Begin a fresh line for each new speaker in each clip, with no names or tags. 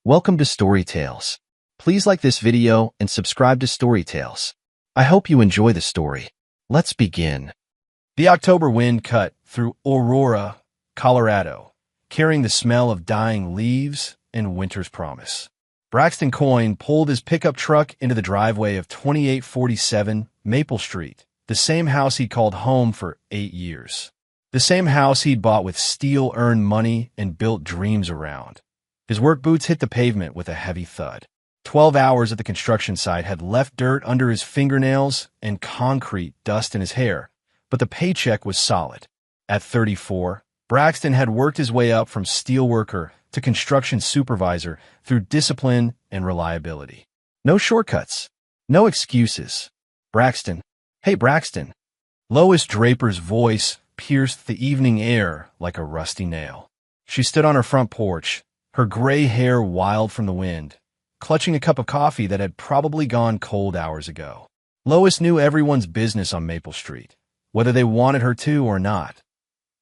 Welcome to Story Tales. Please like this video and subscribe to Story Tales. I hope you enjoy the story. Let's begin. The October wind cut through Aurora, Colorado, carrying the smell of dying leaves and winter's promise. Braxton Coyne pulled his pickup truck into the driveway of 2847 Maple Street, the same house he'd called home for 8 years. The same house he'd bought with steel-earned money and built dreams around. His work boots hit the pavement with a heavy thud. 12 hours at the construction site had left dirt under his fingernails and concrete dust in his hair, but the paycheck was solid. At 34, Braxton had worked his way up from steelworker to construction supervisor through discipline and reliability. No shortcuts. No excuses. Braxton. Hey, Braxton. Lois Draper's voice pierced the evening air like a rusty nail. She stood on her front porch, her gray hair wild from the wind, clutching a cup of coffee that had probably gone cold hours ago. Lois knew everyone's business on Maple Street, whether they wanted her to or not.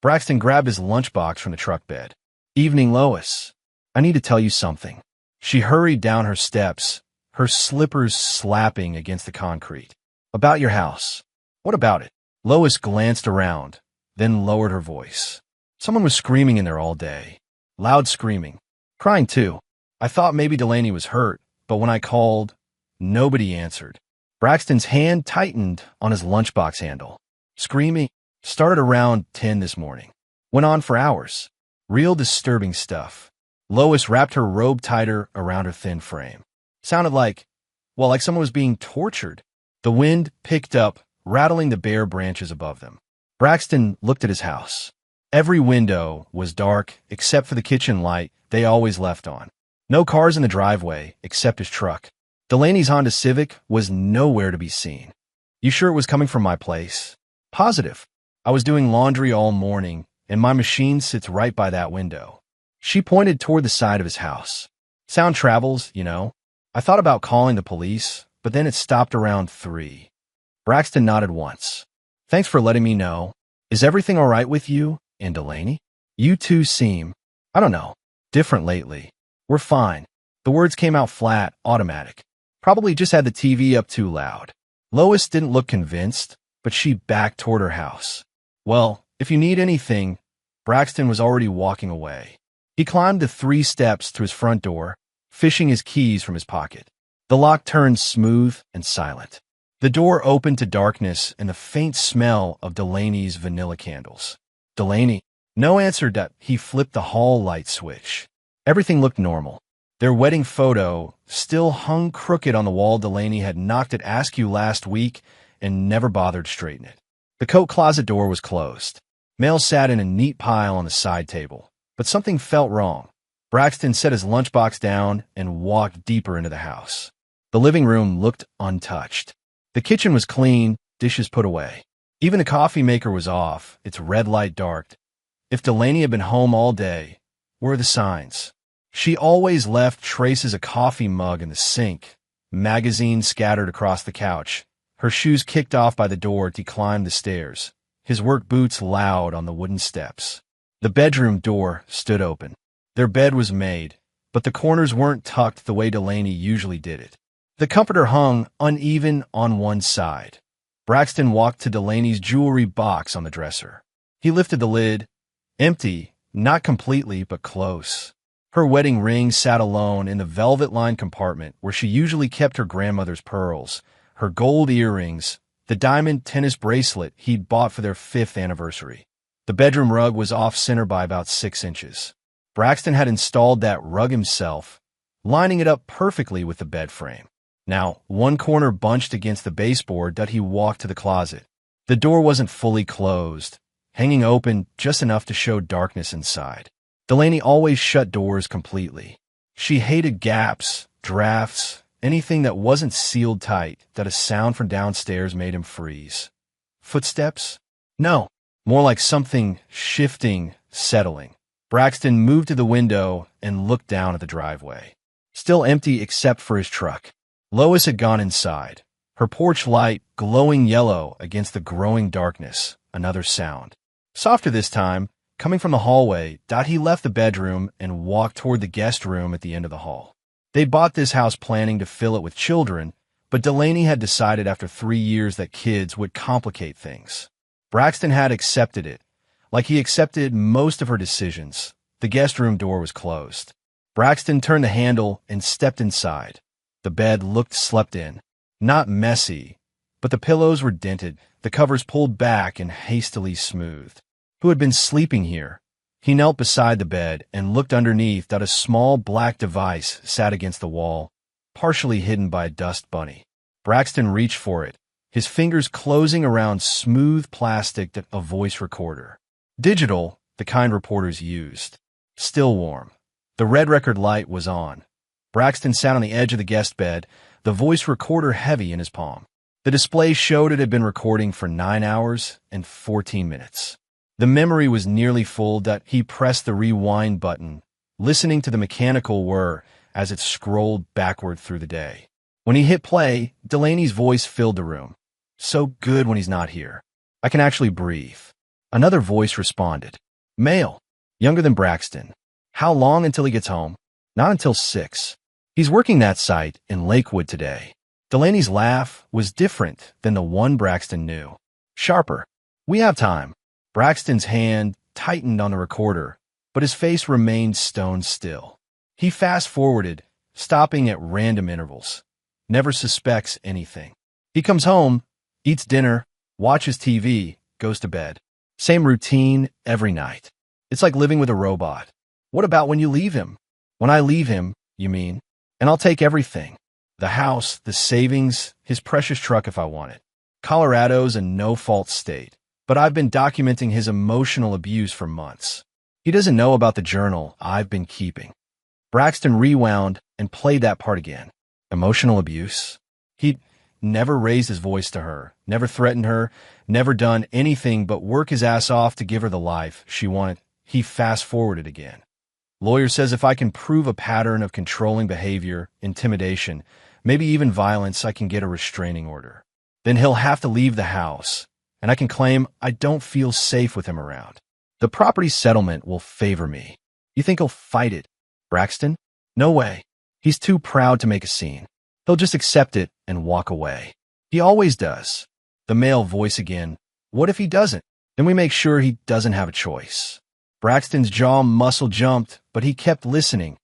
Braxton grabbed his lunchbox from the truck bed. Evening, Lois. I need to tell you something. She hurried down her steps, her slippers slapping against the concrete. About your house. What about it? Lois glanced around, then lowered her voice. Someone was screaming in there all day. Loud screaming. Crying too. I thought maybe Delaney was hurt, but when I called, nobody answered. Braxton's hand tightened on his lunchbox handle. Screaming started around 10 this morning. Went on for hours. Real disturbing stuff. Lois wrapped her robe tighter around her thin frame. Sounded like someone was being tortured. The wind picked up, rattling the bare branches above them. Braxton looked at his house. Every window was dark except for the kitchen light they always left on. No cars in the driveway except his truck. Delaney's Honda Civic was nowhere to be seen. You sure it was coming from my place? Positive. I was doing laundry all morning, and my machine sits right by that window. She pointed toward the side of his house. Sound travels, you know. I thought about calling the police, but then it stopped around 3. Braxton nodded once. Thanks for letting me know. Is everything all right with you and Delaney? You two seem, I don't know, different lately. We're fine. The words came out flat, automatic. Probably just had the TV up too loud. Lois didn't look convinced, but she backed toward her house. Well, if you need anything, Braxton was already walking away. He climbed the 3 steps to his front door, fishing his keys from his pocket. The lock turned smooth and silent. The door opened to darkness and the faint smell of Delaney's vanilla candles. Delaney. No answer. He flipped the hall light switch. Everything looked normal. Their wedding photo still hung crooked on the wall Delaney had knocked at askew last week and never bothered to straighten it. The coat closet door was closed. Mail sat in a neat pile on the side table, but something felt wrong. Braxton set his lunchbox down and walked deeper into the house. The living room looked untouched. The kitchen was clean, dishes put away. Even the coffee maker was off, its red light darked. If Delaney had been home all day, where are the signs? She always left traces of coffee mug in the sink, magazines scattered across the couch, her shoes kicked off by the door as he climbed the stairs, his work boots loud on the wooden steps. The bedroom door stood open. Their bed was made, but the corners weren't tucked the way Delaney usually did it. The comforter hung uneven on one side. Braxton walked to Delaney's jewelry box on the dresser. He lifted the lid. Empty, not completely, but close. Her wedding ring sat alone in the velvet-lined compartment where she usually kept her grandmother's pearls, her gold earrings, the diamond tennis bracelet he'd bought for their 5th anniversary. The bedroom rug was off-center by about 6 inches. Braxton had installed that rug himself, lining it up perfectly with the bed frame. Now, one corner bunched against the baseboard that he walked to the closet. The door wasn't fully closed, hanging open just enough to show darkness inside. Delaney always shut doors completely. She hated gaps, drafts, anything that wasn't sealed tight, that a sound from downstairs made him freeze. Footsteps? No, more like something shifting, settling. Braxton moved to the window and looked down at the driveway. Still empty except for his truck. Lois had gone inside, her porch light glowing yellow against the growing darkness. Another sound. Softer this time, Coming from the hallway, he left the bedroom and walked toward the guest room at the end of the hall. They bought this house planning to fill it with children, but Delaney had decided after 3 years that kids would complicate things. Braxton had accepted it, like he accepted most of her decisions. The guest room door was closed. Braxton turned the handle and stepped inside. The bed looked slept in. Not messy, but the pillows were dented, the covers pulled back and hastily smoothed. Who had been sleeping here? He knelt beside the bed and looked underneath that a small black device sat against the wall, partially hidden by a dust bunny. Braxton reached for it, his fingers closing around smooth plastic that a voice recorder. Digital, the kind reporters used. Still warm. The red record light was on. Braxton sat on the edge of the guest bed, the voice recorder heavy in his palm. The display showed it had been recording for 9 hours and 14 minutes. The memory was nearly full that he pressed the rewind button, listening to the mechanical whir as it scrolled backward through the day. When he hit play, Delaney's voice filled the room. So good when he's not here. I can actually breathe. Another voice responded. Male. Younger than Braxton. How long until he gets home? Not until 6. He's working that site in Lakewood today. Delaney's laugh was different than the one Braxton knew. Sharper. We have time. Braxton's hand tightened on the recorder, but his face remained stone still. He fast-forwarded, stopping at random intervals. Never suspects anything. He comes home, eats dinner, watches TV, goes to bed. Same routine every night. It's like living with a robot. What about when you leave him? When I leave him, you mean? And I'll take everything. The house, the savings, his precious truck if I want it. Colorado's a no-fault state. But I've been documenting his emotional abuse for months. He doesn't know about the journal I've been keeping. Braxton rewound and played that part again. Emotional abuse? He'd never raised his voice to her, never threatened her, never done anything but work his ass off to give her the life she wanted. He fast-forwarded again. Lawyer says if I can prove a pattern of controlling behavior, intimidation, maybe even violence, I can get a restraining order. Then he'll have to leave the house. And I can claim I don't feel safe with him around. The property settlement will favor me. You think he'll fight it? Braxton? No way. He's too proud to make a scene. He'll just accept it and walk away. He always does. The male voice again. What if he doesn't? Then we make sure he doesn't have a choice. Braxton's jaw muscle jumped, but he kept listening.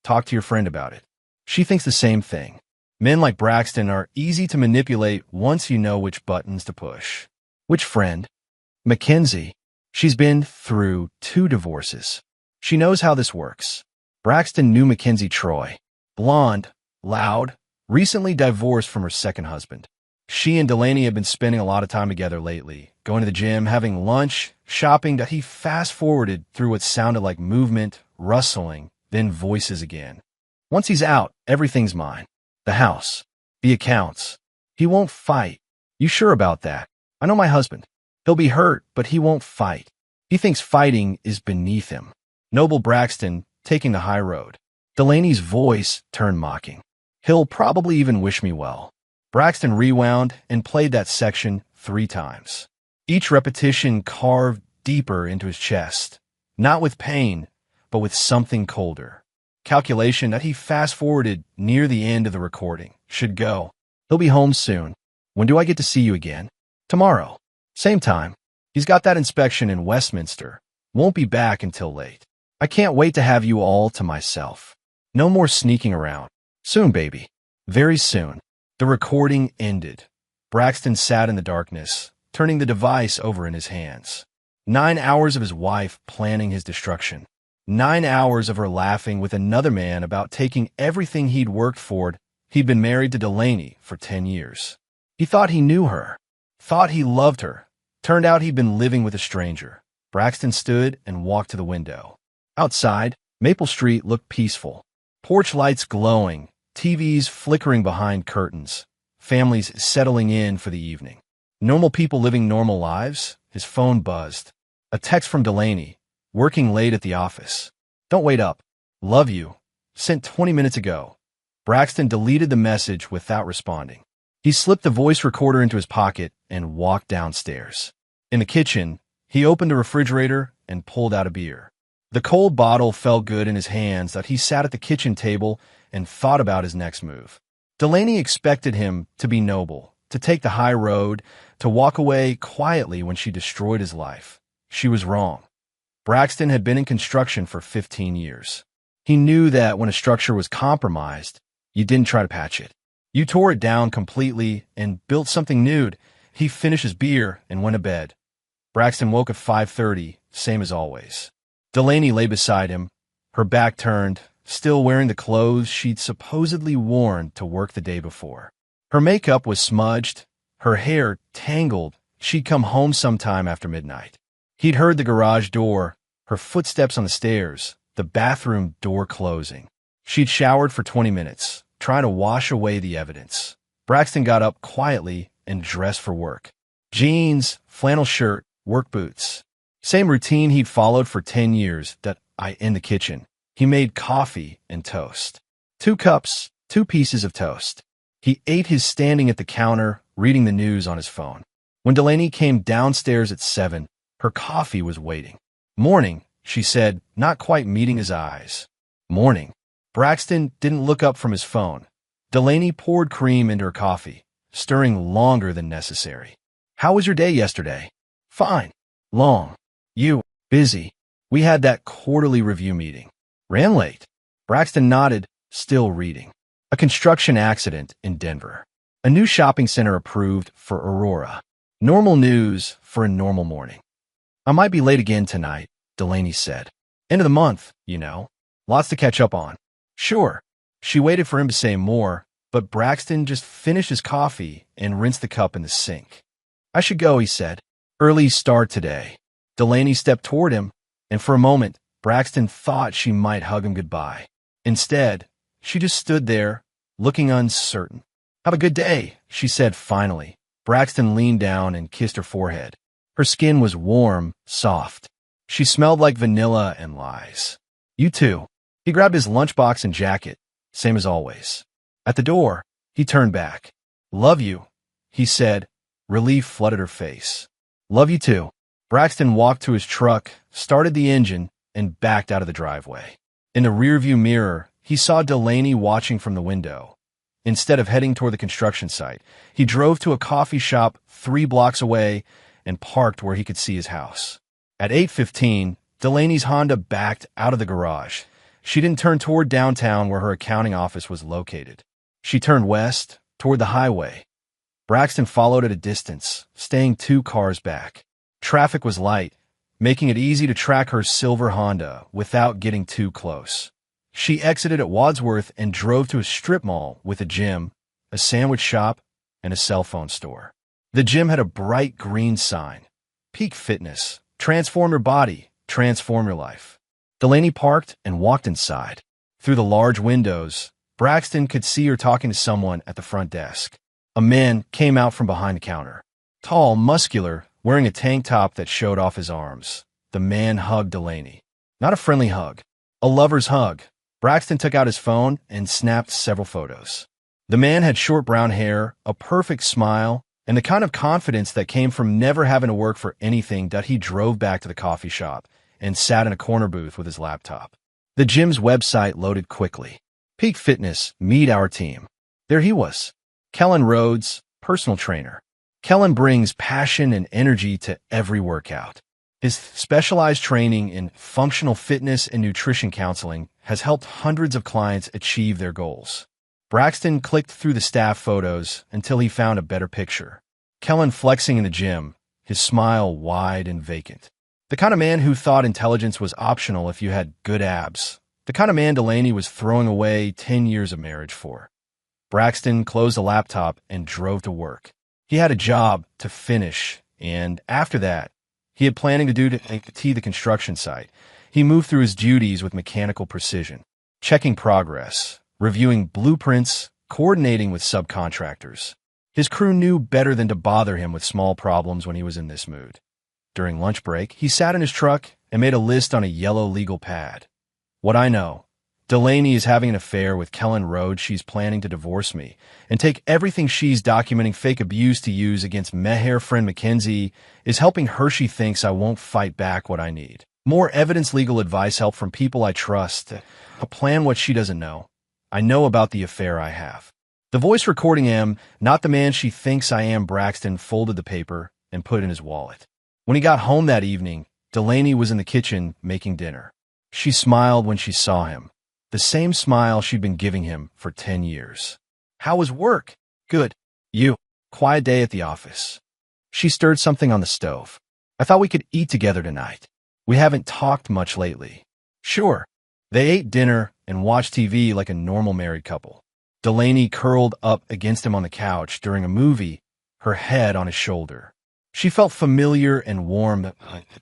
Talk to your friend about it. She thinks the same thing. Men like Braxton are easy to manipulate once you know which buttons to push. Which friend? Mackenzie. She's been through 2 divorces. She knows how this works. Braxton knew Mackenzie Troy. Blonde, loud, recently divorced from her second husband. She and Delaney have been spending a lot of time together lately, going to the gym, having lunch, shopping. That he fast-forwarded through what sounded like movement, rustling, then voices again. Once he's out, everything's mine. The house. The accounts. He won't fight. You sure about that? I know my husband. He'll be hurt, but he won't fight. He thinks fighting is beneath him. Noble Braxton taking the high road. Delaney's voice turned mocking. He'll probably even wish me well. Braxton rewound and played that section 3 times. Each repetition carved deeper into his chest. Not with pain, but with something colder. Calculation that he fast-forwarded near the end of the recording. Should go. He'll be home soon. When do I get to see you again? Tomorrow. Same time. He's got that inspection in Westminster. Won't be back until late. I can't wait to have you all to myself. No more sneaking around. Soon, baby. Very soon. The recording ended. Braxton sat in the darkness, turning the device over in his hands. 9 hours of his wife planning his destruction. 9 hours of her laughing with another man about taking everything he'd worked for. He'd been married to Delaney for 10 years. He thought he knew her. Thought he loved her. Turned out he'd been living with a stranger. Braxton stood and walked to the window. Outside, Maple Street looked peaceful. Porch lights glowing, TVs flickering behind curtains, families settling in for the evening. Normal people living normal lives. His phone buzzed. A text from Delaney, working late at the office. Don't wait up. Love you. Sent 20 minutes ago. Braxton deleted the message without responding. He slipped the voice recorder into his pocket and walked downstairs. In the kitchen, He opened a refrigerator and pulled out a beer. The cold bottle felt good in his hands that he sat at the kitchen table and thought about his next move. Delaney expected him to be noble, to take the high road, to walk away quietly when she destroyed his life. She was wrong. Braxton had been in construction for 15 years. He knew that when a structure was compromised, you didn't try to patch it. You tore it down completely and built something new. He finished his beer and went to bed. Braxton woke at 5:30, same as always. Delaney lay beside him, her back turned, still wearing the clothes she'd supposedly worn to work the day before. Her makeup was smudged, her hair tangled. She'd come home sometime after midnight. He'd heard the garage door, her footsteps on the stairs, the bathroom door closing. She'd showered for 20 minutes, trying to wash away the evidence. Braxton got up quietly and dressed for work. Jeans, flannel shirt, work boots. Same routine he'd followed for 10 years in the kitchen. He made coffee and toast. 2 cups, 2 pieces of toast. He ate his standing at the counter, reading the news on his phone. When Delaney came downstairs at 7, her coffee was waiting. "Morning," she said, not quite meeting his eyes. "Morning." Braxton didn't look up from his phone. Delaney poured cream into her coffee, stirring longer than necessary. "How was your day yesterday?" "Fine." "Long." "You?" "Busy. We had that quarterly review meeting." "Ran late." Braxton nodded, still reading. A construction accident in Denver. A new shopping center approved for Aurora. Normal news for a normal morning. "I might be late again tonight," Delaney said. "End of the month, you know. Lots to catch up on." "Sure." She waited for him to say more, but Braxton just finished his coffee and rinsed the cup in the sink. "I should go," he said. "Early start today." Delaney stepped toward him, and for a moment, Braxton thought she might hug him goodbye. Instead, she just stood there, looking uncertain. "Have a good day," she said finally. Braxton leaned down and kissed her forehead. Her skin was warm, soft. She smelled like vanilla and lies. "You too." He grabbed his lunchbox and jacket, same as always. At the door, he turned back. "Love you," he said. Relief flooded her face. "Love you too." Braxton walked to his truck, started the engine, and backed out of the driveway. In the rearview mirror, he saw Delaney watching from the window. Instead of heading toward the construction site, he drove to a coffee shop 3 blocks away and parked where he could see his house. At 8:15, Delaney's Honda backed out of the garage. She didn't turn toward downtown where her accounting office was located. She turned west, toward the highway. Braxton followed at a distance, staying 2 cars back. Traffic was light, making it easy to track her silver Honda without getting too close. She exited at Wadsworth and drove to a strip mall with a gym, a sandwich shop, and a cell phone store. The gym had a bright green sign. Peak Fitness. Transform your body. Transform your life. Delaney parked and walked inside. Through the large windows, Braxton could see her talking to someone at the front desk. A man came out from behind the counter. Tall, muscular, wearing a tank top that showed off his arms. The man hugged Delaney. Not a friendly hug. A lover's hug. Braxton took out his phone and snapped several photos. The man had short brown hair, a perfect smile, and the kind of confidence that came from never having to work for anything that he drove back to the coffee shop and sat in a corner booth with his laptop. The gym's website loaded quickly. Peak Fitness, meet our team. There he was. Kellen Rhodes, personal trainer. Kellen brings passion and energy to every workout. His specialized training in functional fitness and nutrition counseling has helped hundreds of clients achieve their goals. Braxton clicked through the staff photos until he found a better picture. Kellen flexing in the gym, his smile wide and vacant. The kind of man who thought intelligence was optional if you had good abs. The kind of man Delaney was throwing away 10 years of marriage for. Braxton closed the laptop and drove to work. He had a job to finish, and after that, he had planning to do to the construction site. He moved through his duties with mechanical precision, checking progress, reviewing blueprints, coordinating with subcontractors. His crew knew better than to bother him with small problems when he was in this mood. During lunch break, he sat in his truck and made a list on a yellow legal pad. What I know, Delaney is having an affair with Kellen Rhodes. She's planning to divorce me and take everything she's documenting fake abuse to use against Meher. Friend Mackenzie is helping her. She thinks I won't fight back what I need. More evidence, legal advice, help from people I trust. A plan what she doesn't know. I know about the affair I have. The voice recording am not the man she thinks I am. Braxton folded the paper and put it in his wallet. When he got home that evening, Delaney was in the kitchen making dinner. She smiled when she saw him. The same smile she'd been giving him for 10 years. How was work? Good. You? Quiet day at the office. She stirred something on the stove. I thought we could eat together tonight. We haven't talked much lately. Sure. They ate dinner and watched TV like a normal married couple. Delaney curled up against him on the couch during a movie, her head on his shoulder. She felt familiar and warm.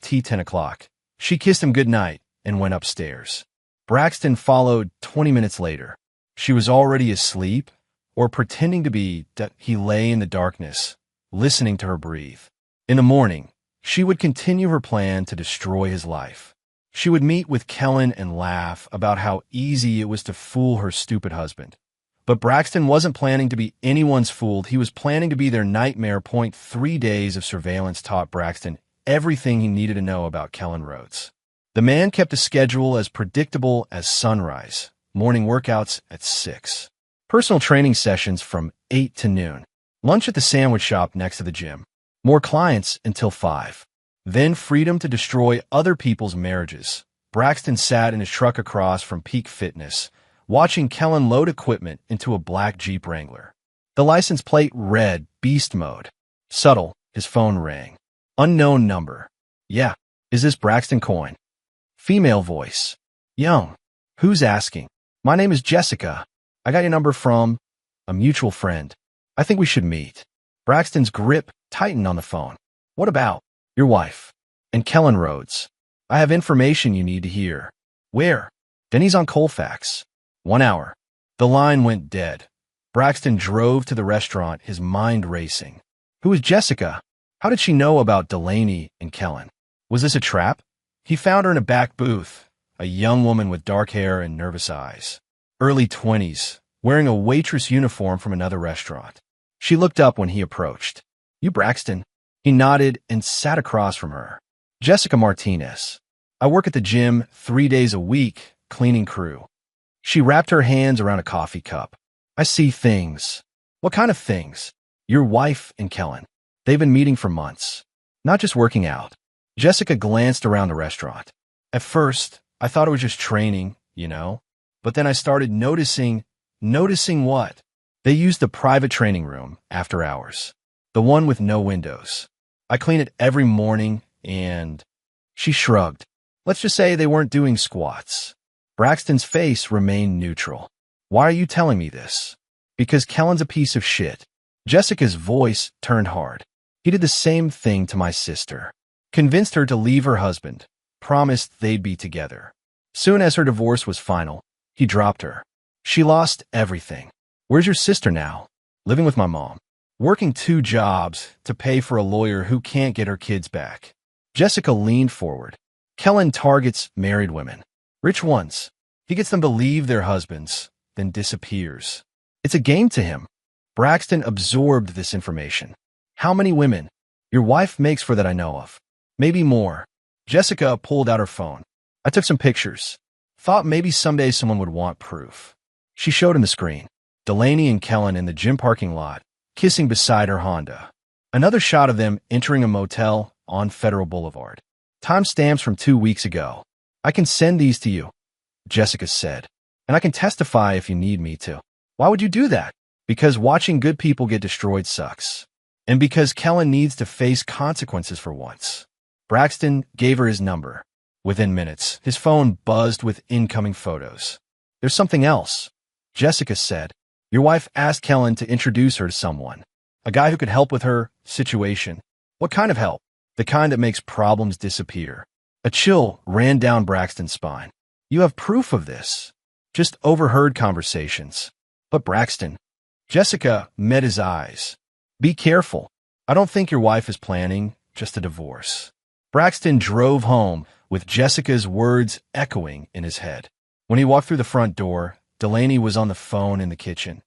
Tea 10 o'clock. She kissed him goodnight and went upstairs. Braxton followed 20 minutes later. She was already asleep, or pretending to be. He lay in the darkness, listening to her breathe. In the morning, she would continue her plan to destroy his life. She would meet with Kellen and laugh about how easy it was to fool her stupid husband. But Braxton wasn't planning to be anyone's fool. He was planning to be their nightmare. 3 days of surveillance taught Braxton everything he needed to know about Kellen Rhodes. The man kept a schedule as predictable as sunrise, morning workouts at 6, personal training sessions from 8 to noon, lunch at the sandwich shop next to the gym, more clients until 5, then freedom to destroy other people's marriages. Braxton sat in his truck across from Peak Fitness, watching Kellen load equipment into a black Jeep Wrangler. The license plate read Beast Mode. Subtle, his phone rang. Unknown number. Yeah, is this Braxton Coyne? Female voice. Young. Who's asking? My name is Jessica. I got your number from a mutual friend. I think we should meet. Braxton's grip tightened on the phone. What about your wife and Kellen Rhodes? I have information you need to hear. Where? Denny's on Colfax. 1 hour. The line went dead. Braxton drove to the restaurant, his mind racing. Who is Jessica? How did she know about Delaney and Kellen? Was this a trap? He found her in a back booth, a young woman with dark hair and nervous eyes. Early 20s, wearing a waitress uniform from another restaurant. She looked up when he approached. You Braxton? He nodded and sat across from her. Jessica Martinez. I work at the gym 3 days a week, cleaning crew. She wrapped her hands around a coffee cup. I see things. What kind of things? Your wife and Kellen. They've been meeting for months. Not just working out. Jessica glanced around the restaurant. At first, I thought it was just training, But then I started noticing what? They used the private training room after hours. The one with no windows. I clean it every morning and... She shrugged. Let's just say they weren't doing squats. Braxton's face remained neutral. Why are you telling me this? Because Kellen's a piece of shit. Jessica's voice turned hard. He did the same thing to my sister. Convinced her to leave her husband. Promised they'd be together. Soon as her divorce was final, he dropped her. She lost everything. Where's your sister now? Living with my mom. Working 2 jobs to pay for a lawyer who can't get her kids back. Jessica leaned forward. Kellen targets married women. Rich ones. He gets them to leave their husbands, then disappears. It's a game to him. Braxton absorbed this information. How many women? Your wife makes for that I know of. Maybe more. Jessica pulled out her phone. I took some pictures. Thought maybe someday someone would want proof. She showed him the screen. Delaney and Kellen in the gym parking lot, kissing beside her Honda. Another shot of them entering a motel on Federal Boulevard. Timestamps from 2 weeks ago. I can send these to you, Jessica said. And I can testify if you need me to. Why would you do that? Because watching good people get destroyed sucks. And because Kellen needs to face consequences for once. Braxton gave her his number. Within minutes, his phone buzzed with incoming photos. There's something else, Jessica said. Your wife asked Kellen to introduce her to someone. A guy who could help with her situation. What kind of help? The kind that makes problems disappear. A chill ran down Braxton's spine. You have proof of this. Just overheard conversations. But Braxton. Jessica met his eyes. Be careful. I don't think your wife is planning just a divorce. Braxton drove home with Jessica's words echoing in his head. When he walked through the front door, Delaney was on the phone in the kitchen.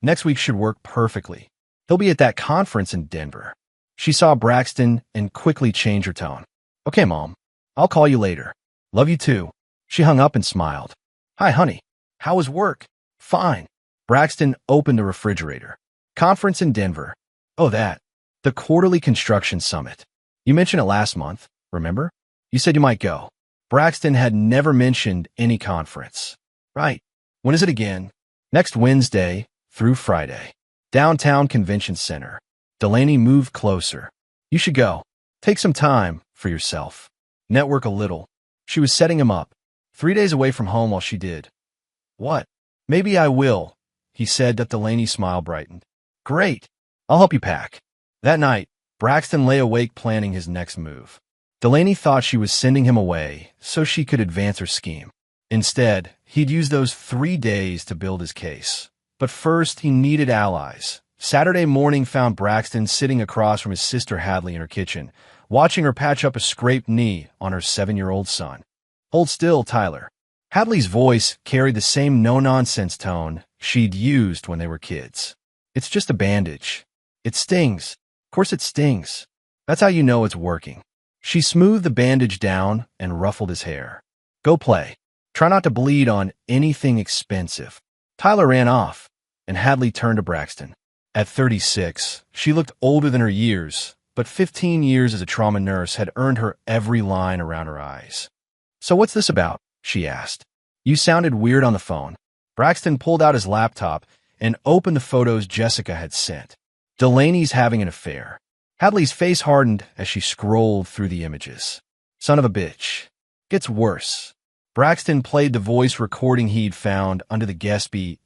Next week should work perfectly. He'll be at that conference in Denver. She saw Braxton and quickly changed her tone. Okay, Mom. I'll call you later. Love you too. She hung up and smiled. Hi, honey. How was work? Fine. Braxton opened the refrigerator. Conference in Denver. Oh, that. The quarterly construction summit. You mentioned it last month, remember? You said you might go. Braxton had never mentioned any conference. Right. When is it again? Next Wednesday through Friday. Downtown Convention Center. Delaney moved closer. You should go. Take some time for yourself. Network a little. She was setting him up. 3 days away from home while she did. What? Maybe I will, he said. That Delaney's smile brightened. Great. I'll help you pack. That night, Braxton lay awake planning his next move. Delaney thought she was sending him away so she could advance her scheme. Instead, he'd use those 3 days to build his case. But first, he needed allies. Saturday morning found Braxton sitting across from his sister Hadley in her kitchen, watching her patch up a scraped knee on her 7-year-old son. Hold still, Tyler. Hadley's voice carried the same no-nonsense tone she'd used when they were kids. It's just a bandage. It stings. Of course it stings. That's how you know it's working. She smoothed the bandage down and ruffled his hair. Go play. Try not to bleed on anything expensive. Tyler ran off, and Hadley turned to Braxton. At 36, she looked older than her years, but 15 years as a trauma nurse had earned her every line around her eyes. So what's this about? She asked. You sounded weird on the phone. Braxton pulled out his laptop and opened the photos Jessica had sent. Delaney's having an affair. Hadley's face hardened as she scrolled through the images. Son of a bitch. Gets worse. Braxton played the voice recording he'd found under the guest B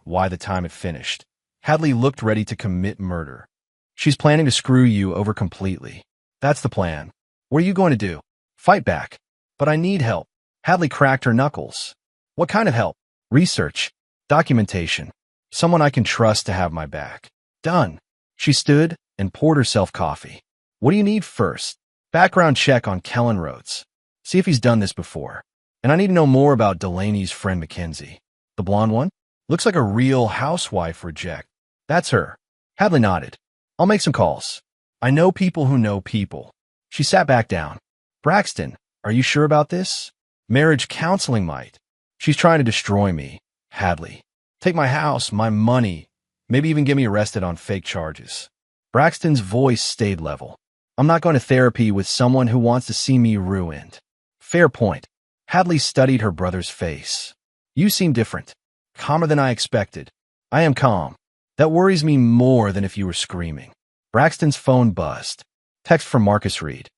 by the time it finished. Hadley looked ready to commit murder. She's planning to screw you over completely. That's the plan. What are you going to do? Fight back. But I need help. Hadley cracked her knuckles. What kind of help? Research. Documentation. Someone I can trust to have my back. Done. She stood and poured herself coffee. What do you need first? Background check on Kellen Rhodes. See if he's done this before. And I need to know more about Delaney's friend Mackenzie. The blonde one? Looks like a real housewife reject. That's her. Hadley nodded. I'll make some calls. I know people who know people. She sat back down. Braxton, are you sure about this? Marriage counseling might. She's trying to destroy me. Hadley. Take my house, my money, maybe even get me arrested on fake charges. Braxton's voice stayed level. I'm not going to therapy with someone who wants to see me ruined. Fair point. Hadley studied her brother's face. You seem different. Calmer than I expected. I am calm. That worries me more than if you were screaming. Braxton's phone buzzed. Text from Marcus Reed.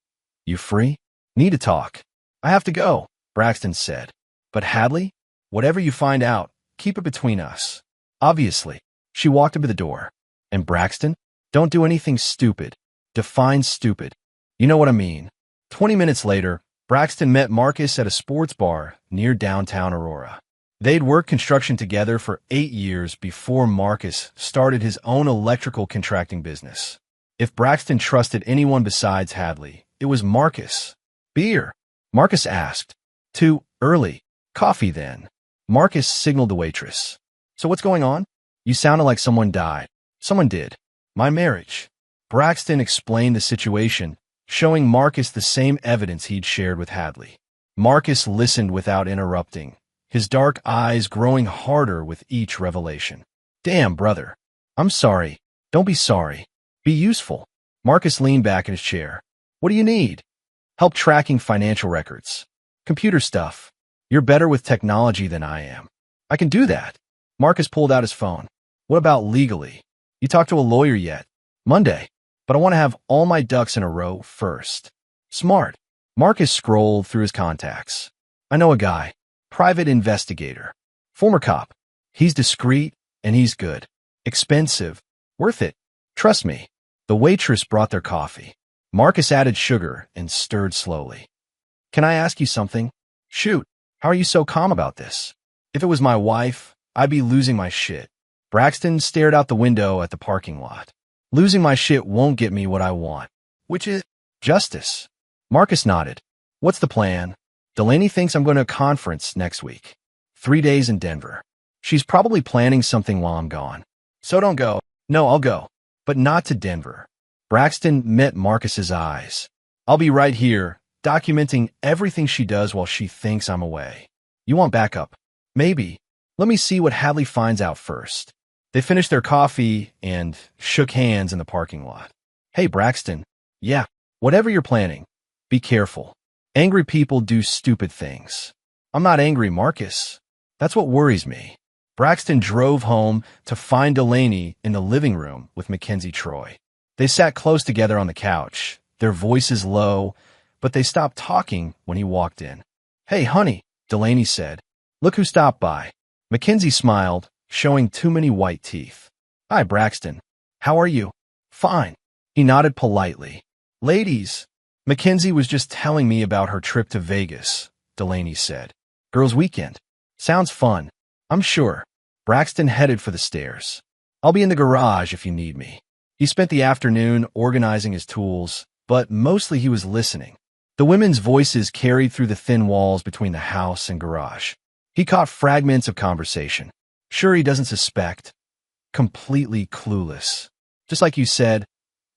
You free? Need to talk. I have to go, Braxton said. But Hadley, whatever you find out, keep it between us. Obviously. She walked up to the door. And Braxton, don't do anything stupid. Define stupid. You know what I mean. 20 minutes later, Braxton met Marcus at a sports bar near downtown Aurora. They'd worked construction together for 8 years before Marcus started his own electrical contracting business. If Braxton trusted anyone besides Hadley, it was Marcus. Beer? Marcus asked. Too early. Coffee then. Marcus signaled the waitress. So what's going on? You sounded like someone died. Someone did. My marriage. Braxton explained the situation, showing Marcus the same evidence he'd shared with Hadley. Marcus listened without interrupting, his dark eyes growing harder with each revelation. Damn, brother. I'm sorry. Don't be sorry. Be useful. Marcus leaned back in his chair. What do you need? Help tracking financial records. Computer stuff. You're better with technology than I am. I can do that. Marcus pulled out his phone. What about legally? You talked to a lawyer yet? Monday. But I want to have all my ducks in a row first. Smart. Marcus scrolled through his contacts. I know a guy. Private investigator. Former cop. He's discreet and he's good. Expensive. Worth it. Trust me. The waitress brought their coffee. Marcus added sugar and stirred slowly. Can I ask you something? Shoot. How are you so calm about this? If it was my wife, I'd be losing my shit. Braxton stared out the window at the parking lot. Losing my shit won't get me what I want, which is justice. Marcus nodded. What's the plan? Delaney thinks I'm going to a conference next week. 3 days in Denver. She's probably planning something while I'm gone. So don't go. No, I'll go. But not to Denver. Braxton met Marcus's eyes. I'll be right here, documenting everything she does while she thinks I'm away. You want backup? Maybe. Let me see what Hadley finds out first. They finished their coffee and shook hands in the parking lot. Hey, Braxton. Yeah, whatever you're planning, be careful. Angry people do stupid things. I'm not angry, Marcus. That's what worries me. Braxton drove home to find Delaney in the living room with Mackenzie Troy. They sat close together on the couch, their voices low, but they stopped talking when he walked in. Hey, honey, Delaney said. Look who stopped by. Mackenzie smiled, showing too many white teeth. Hi, Braxton. How are you? Fine. He nodded politely. Ladies, Mackenzie was just telling me about her trip to Vegas, Delaney said. Girls' weekend. Sounds fun. I'm sure. Braxton headed for the stairs. I'll be in the garage if you need me. He spent the afternoon organizing his tools, but mostly he was listening. The women's voices carried through the thin walls between the house and garage. He caught fragments of conversation. Sure, he doesn't suspect. Completely clueless. Just like you said,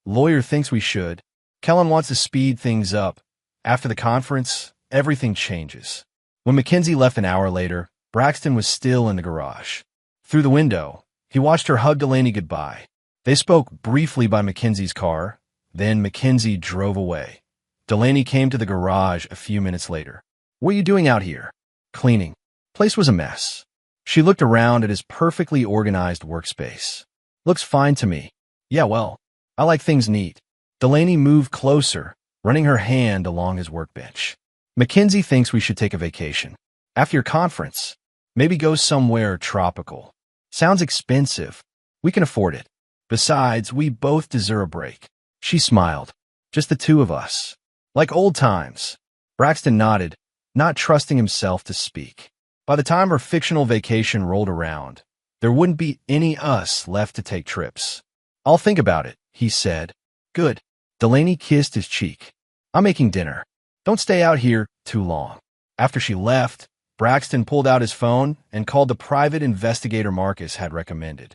lawyer thinks we should. Kellen wants to speed things up. After the conference, everything changes. When Mackenzie left an hour later, Braxton was still in the garage. Through the window, he watched her hug Delaney goodbye. They spoke briefly by Mackenzie's car, then Mackenzie drove away. Delaney came to the garage a few minutes later. What are you doing out here? Cleaning. Place was a mess. She looked around at his perfectly organized workspace. Looks fine to me. Yeah, well, I like things neat. Delaney moved closer, running her hand along his workbench. Mackenzie thinks we should take a vacation. After your conference, maybe go somewhere tropical. Sounds expensive. We can afford it. Besides, we both deserve a break. She smiled. Just the two of us. Like old times. Braxton nodded, not trusting himself to speak. By the time her fictional vacation rolled around, there wouldn't be any us left to take trips. I'll think about it, he said. Good. Delaney kissed his cheek. I'm making dinner. Don't stay out here too long. After she left, Braxton pulled out his phone and called the private investigator Marcus had recommended.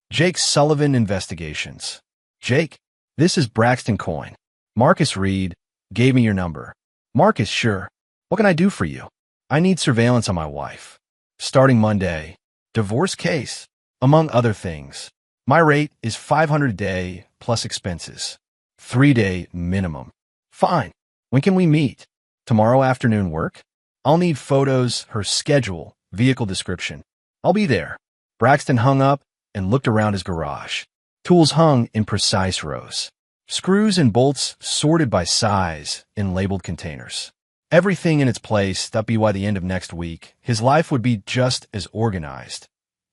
Jake Sullivan Investigations. Jake, this is Braxton Coyne. Marcus Reed gave me your number. Marcus, sure. What can I do for you? I need surveillance on my wife. Starting Monday. Divorce case, among other things. My rate is $500 a day plus expenses. 3-day minimum. Fine. When can we meet? Tomorrow afternoon work? I'll need photos, her schedule, vehicle description. I'll be there. Braxton hung up and looked around his garage. Tools hung in precise rows. Screws and bolts sorted by size in labeled containers. Everything in its place, that'd be by the end of next week. His life would be just as organized.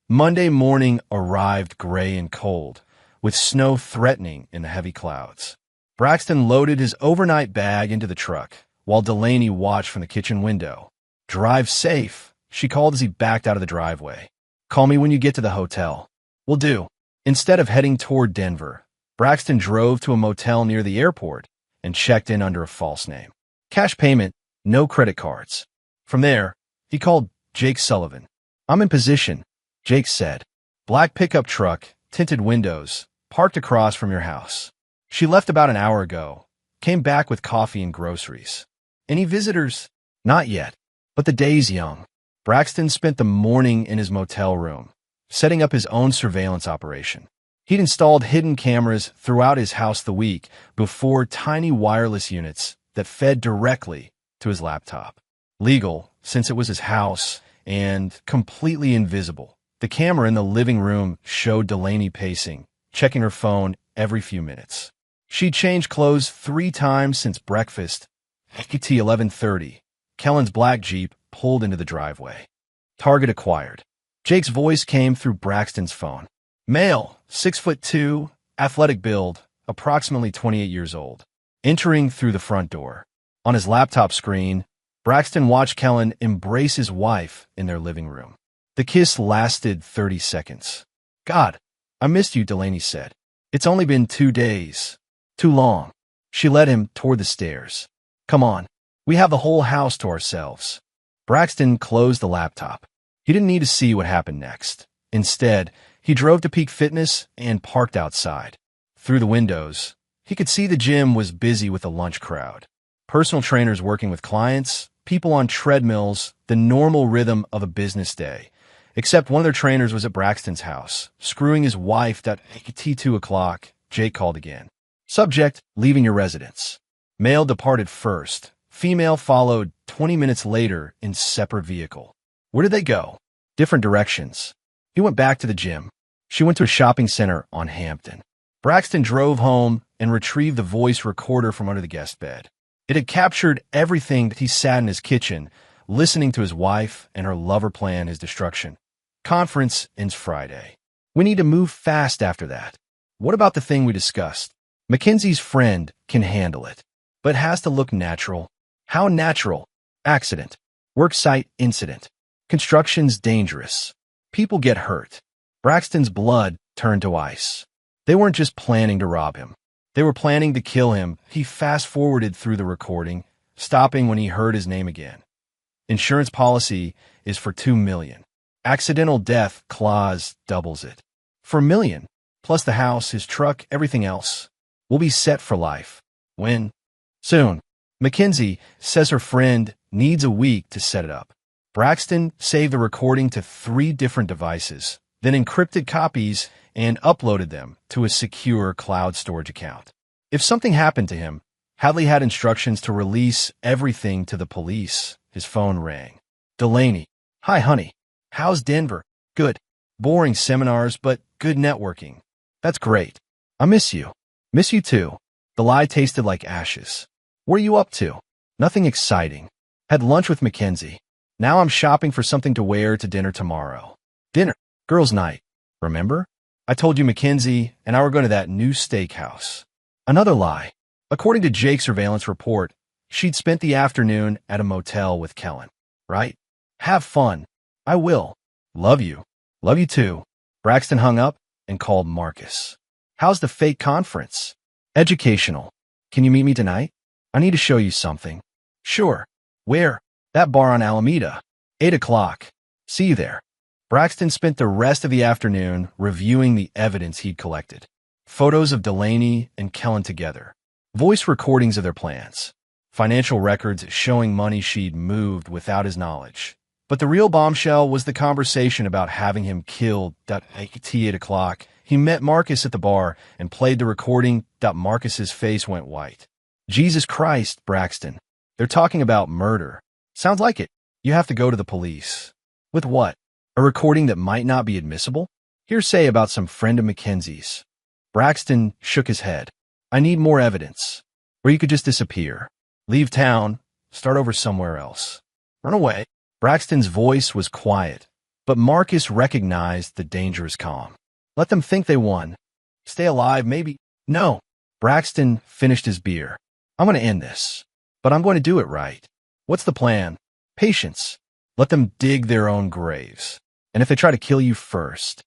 Monday morning arrived gray and cold, with snow threatening in the heavy clouds. Braxton loaded his overnight bag into the truck, while Delaney watched from the kitchen window. Drive safe, she called as he backed out of the driveway. Call me when you get to the hotel. Will do. Instead of heading toward Denver, Braxton drove to a motel near the airport and checked in under a false name. Cash payment, no credit cards. From there, he called Jake Sullivan. I'm in position, Jake said. Black pickup truck, tinted windows, parked across from your house. She left about an hour ago, came back with coffee and groceries. Any visitors? Not yet, but the day's young. Braxton spent the morning in his motel room, setting up his own surveillance operation. He'd installed hidden cameras throughout his house the week before, tiny wireless units that fed directly to his laptop. Legal, since it was his house, and completely invisible. The camera in the living room showed Delaney pacing, checking her phone every few minutes. She'd changed clothes 3 times since breakfast. At 11:30, Kellen's black Jeep pulled into the driveway. Target acquired. Jake's voice came through Braxton's phone. Male, 6'2", athletic build, approximately 28 years old. Entering through the front door. On his laptop screen, Braxton watched Kellen embrace his wife in their living room. The kiss lasted 30 seconds. God, I missed you, Delaney said. It's only been 2 days. Too long. She led him toward the stairs. Come on. We have the whole house to ourselves. Braxton closed the laptop. He didn't need to see what happened next. Instead, he drove to Peak Fitness and parked outside. Through the windows, he could see the gym was busy with a lunch crowd. Personal trainers working with clients, people on treadmills, the normal rhythm of a business day. Except one of their trainers was at Braxton's house, screwing his wife at T2 o'clock. Jake called again. Subject, leaving your residence. Male departed first. Female followed 20 minutes later in separate vehicle. Where did they go? Different directions. He went back to the gym. She went to a shopping center on Hampton. Braxton drove home and retrieved the voice recorder from under the guest bed. It had captured everything that he sat in his kitchen, listening to his wife and her lover plan his destruction. Conference ends Friday. We need to move fast after that. What about the thing we discussed? Mackenzie's friend can handle it, but has to look natural. How natural? Accident. Worksite incident. Construction's dangerous. People get hurt. Braxton's blood turned to ice. They weren't just planning to rob him. They were planning to kill him. He fast-forwarded through the recording, stopping when he heard his name again. Insurance policy is for $2 million. Accidental death clause doubles it. For $1 million, plus the house, his truck, everything else. We'll be set for life. When? Soon. Mackenzie says her friend needs a week to set it up. Braxton saved the recording to 3 different devices, then encrypted copies and uploaded them to a secure cloud storage account. If something happened to him, Hadley had instructions to release everything to the police. His phone rang. Delaney. Hi, honey. How's Denver? Good. Boring seminars, but good networking. That's great. I miss you. Miss you too. The lie tasted like ashes. What are you up to? Nothing exciting. Had lunch with Mackenzie. Now I'm shopping for something to wear to dinner tomorrow. Dinner. Girls' night. Remember? I told you Mackenzie and I were going to that new steakhouse. Another lie. According to Jake's surveillance report, she'd spent the afternoon at a motel with Kellen. Right? Have fun. I will. Love you. Love you too. Braxton hung up and called Marcus. How's the fake conference? Educational. Can you meet me tonight? I need to show you something. Sure. Where? That bar on Alameda. 8 o'clock. See you there. Braxton spent the rest of the afternoon reviewing the evidence he'd collected. Photos of Delaney and Kellen together. Voice recordings of their plans. Financial records showing money she'd moved without his knowledge. But the real bombshell was the conversation about having him killed. At 8 o'clock, he met Marcus at the bar and played the recording. Marcus's face went white. Jesus Christ, Braxton. They're talking about murder. Sounds like it. You have to go to the police. With what? A recording that might not be admissible? Hearsay about some friend of Mackenzie's. Braxton shook his head. I need more evidence. Or you could just disappear. Leave town. Start over somewhere else. Run away. Braxton's voice was quiet, but Marcus recognized the dangerous calm. Let them think they won. Stay alive, maybe. No. Braxton finished his beer. I'm going to end this, but I'm going to do it right. What's the plan? Patience. Let them dig their own graves. And if they try to kill you first.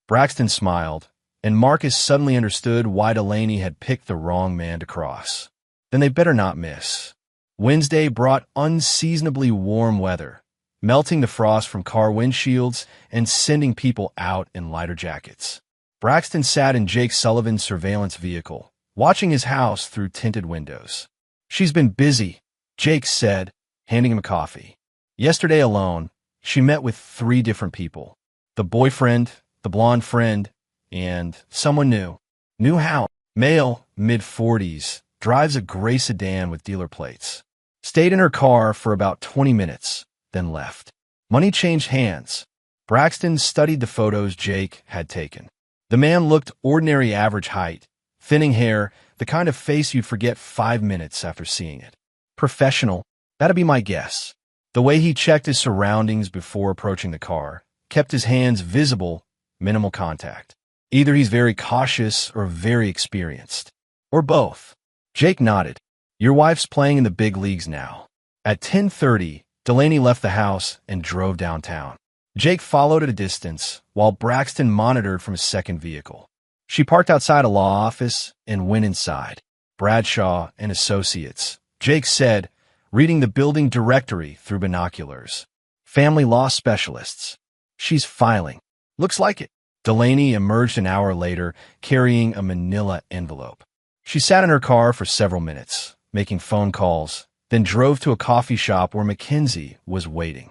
Braxton smiled, and Marcus suddenly understood why Delaney had picked the wrong man to cross. Then they better not miss. Wednesday brought unseasonably warm weather, melting the frost from car windshields and sending people out in lighter jackets. Braxton sat in Jake Sullivan's surveillance vehicle, watching his house through tinted windows. She's been busy, Jake said, handing him a coffee. Yesterday alone, she met with 3 different people. The boyfriend, the blonde friend, and someone new. New how? Male, mid-40s, drives a gray sedan with dealer plates. Stayed in her car for about 20 minutes, then left. Money changed hands. Braxton studied the photos Jake had taken. The man looked ordinary average height, thinning hair, the kind of face you'd forget 5 minutes after seeing it. Professional, that'd be my guess. The way he checked his surroundings before approaching the car, kept his hands visible, minimal contact. Either he's very cautious or very experienced. Or both. Jake nodded. Your wife's playing in the big leagues now. At 10:30, Delaney left the house and drove downtown. Jake followed at a distance, while Braxton monitored from his second vehicle. She parked outside a law office and went inside. Bradshaw and Associates. Jake said, reading the building directory through binoculars. Family law specialists. She's filing. Looks like it. Delaney emerged an hour later, carrying a manila envelope. She sat in her car for several minutes, making phone calls, then drove to a coffee shop where Mackenzie was waiting.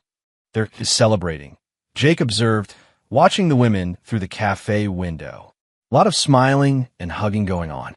They're celebrating, Jake observed, watching the women through the cafe window. A lot of smiling and hugging going on.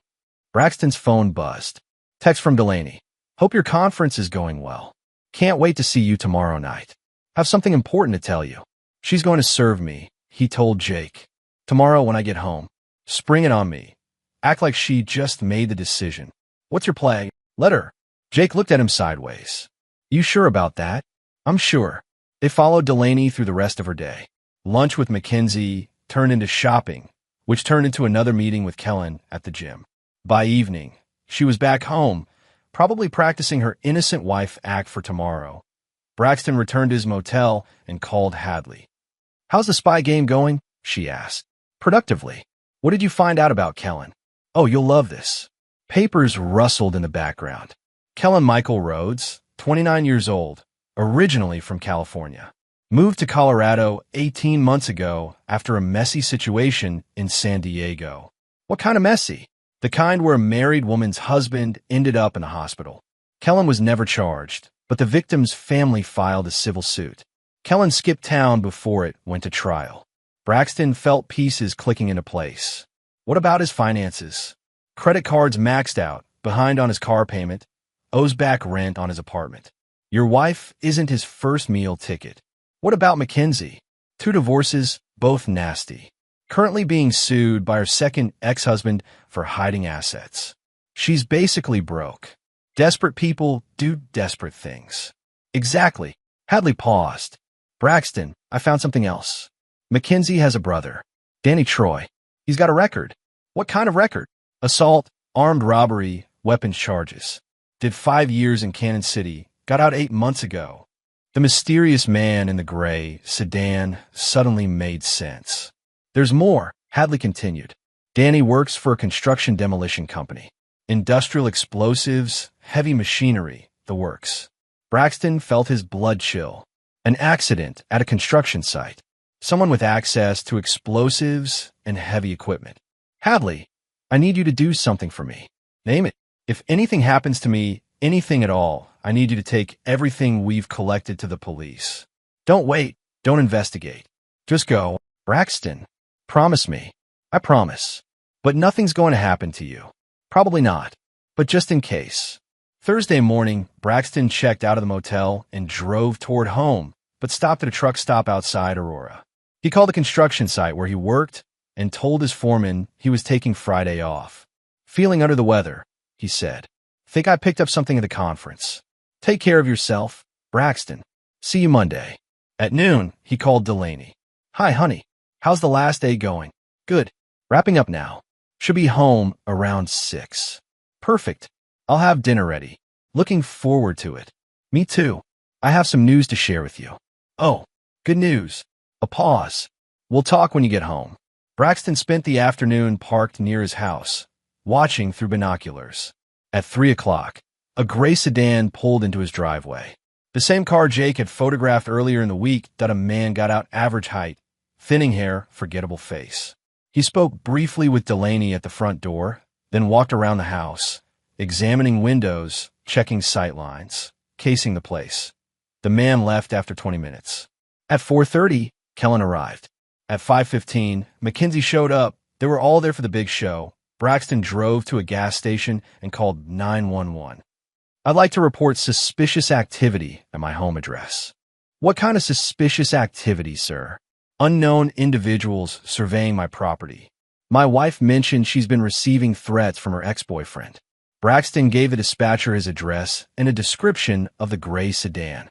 Braxton's phone buzzed. Text from Delaney. Hope your conference is going well. Can't wait to see you tomorrow night. Have something important to tell you. She's going to serve me, he told Jake. Tomorrow when I get home. Spring it on me. Act like she just made the decision. What's your play? Let her. Jake looked at him sideways. You sure about that? I'm sure. They followed Delaney through the rest of her day. Lunch with Mackenzie turned into shopping, which turned into another meeting with Kellen at the gym. By evening, she was back home, probably practicing her innocent wife act for tomorrow. Braxton returned to his motel and called Hadley. How's the spy game going? She asked. Productively. What did you find out about Kellen? Oh, you'll love this. Papers rustled in the background. Kellen Michael Rhodes, 29 years old, originally from California, moved to Colorado 18 months ago after a messy situation in San Diego. What kind of messy? The kind where a married woman's husband ended up in the hospital. Kellen was never charged, but the victim's family filed a civil suit. Kellen skipped town before it went to trial. Braxton felt pieces clicking into place. What about his finances? Credit cards maxed out, behind on his car payment, owes back rent on his apartment. Your wife isn't his first meal ticket. What about Mackenzie? 2 divorces, both nasty. Currently being sued by her second ex-husband for hiding assets. She's basically broke. Desperate people do desperate things. Exactly. Hadley paused. Braxton, I found something else. Mackenzie has a brother, Danny Troy. He's got a record. What kind of record? Assault, armed robbery, weapons charges. Did 5 years in Cannon City, got out 8 months ago. The mysterious man in the gray sedan suddenly made sense. There's more, Hadley continued. Danny works for a construction demolition company. Industrial explosives, heavy machinery, the works. Braxton felt his blood chill. An accident at a construction site. Someone with access to explosives and heavy equipment. Hadley, I need you to do something for me. Name it. If anything happens to me, anything at all, I need you to take everything we've collected to the police. Don't wait. Don't investigate. Just go. Braxton, promise me. I promise. But nothing's going to happen to you. Probably not. But just in case. Thursday morning, Braxton checked out of the motel and drove toward home, but stopped at a truck stop outside Aurora. He called the construction site where he worked and told his foreman he was taking Friday off. Feeling under the weather, he said. Think I picked up something at the conference. Take care of yourself, Braxton. See you Monday. At noon, he called Delaney. Hi, honey. How's the last day going? Good. Wrapping up now. Should be home around 6. Perfect. I'll have dinner ready. Looking forward to it. Me too. I have some news to share with you. Oh, good news. A pause. We'll talk when you get home. Braxton spent the afternoon parked near his house, watching through binoculars. At 3 o'clock, a gray sedan pulled into his driveway. The same car Jake had photographed earlier in the week that a man got out average height, thinning hair, forgettable face. He spoke briefly with Delaney at the front door, then walked around the house, examining windows, checking sight lines, casing the place. The man left after 20 minutes. At 4:30, Kellen arrived. At 5:15, Mackenzie showed up. They were all there for the big show. Braxton drove to a gas station and called 911. I'd like to report suspicious activity at my home address. What kind of suspicious activity, sir? Unknown individuals surveying my property. My wife mentioned she's been receiving threats from her ex-boyfriend. Braxton gave the dispatcher his address and a description of the gray sedan.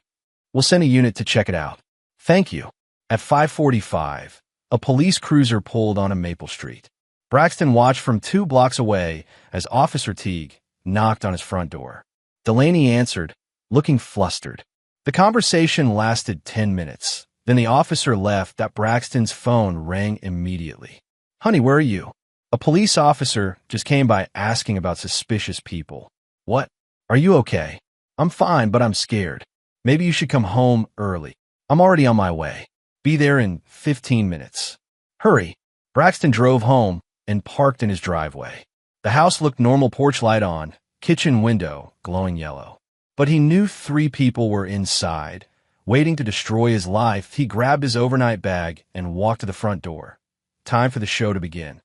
We'll send a unit to check it out. Thank you. At 5:45, a police cruiser pulled onto Maple Street. Braxton watched from 2 blocks away as Officer Teague knocked on his front door. Delaney answered, looking flustered. The conversation lasted 10 minutes. Then the officer left that Braxton's phone rang immediately. Honey, where are you? A police officer just came by asking about suspicious people. What? Are you okay? I'm fine, but I'm scared. Maybe you should come home early. I'm already on my way. Be there in 15 minutes. Hurry. Braxton drove home and parked in his driveway. The house looked normal, porch light on, kitchen window glowing yellow. But he knew 3 people were inside, waiting to destroy his life. He grabbed his overnight bag and walked to the front door. Time for the show to begin.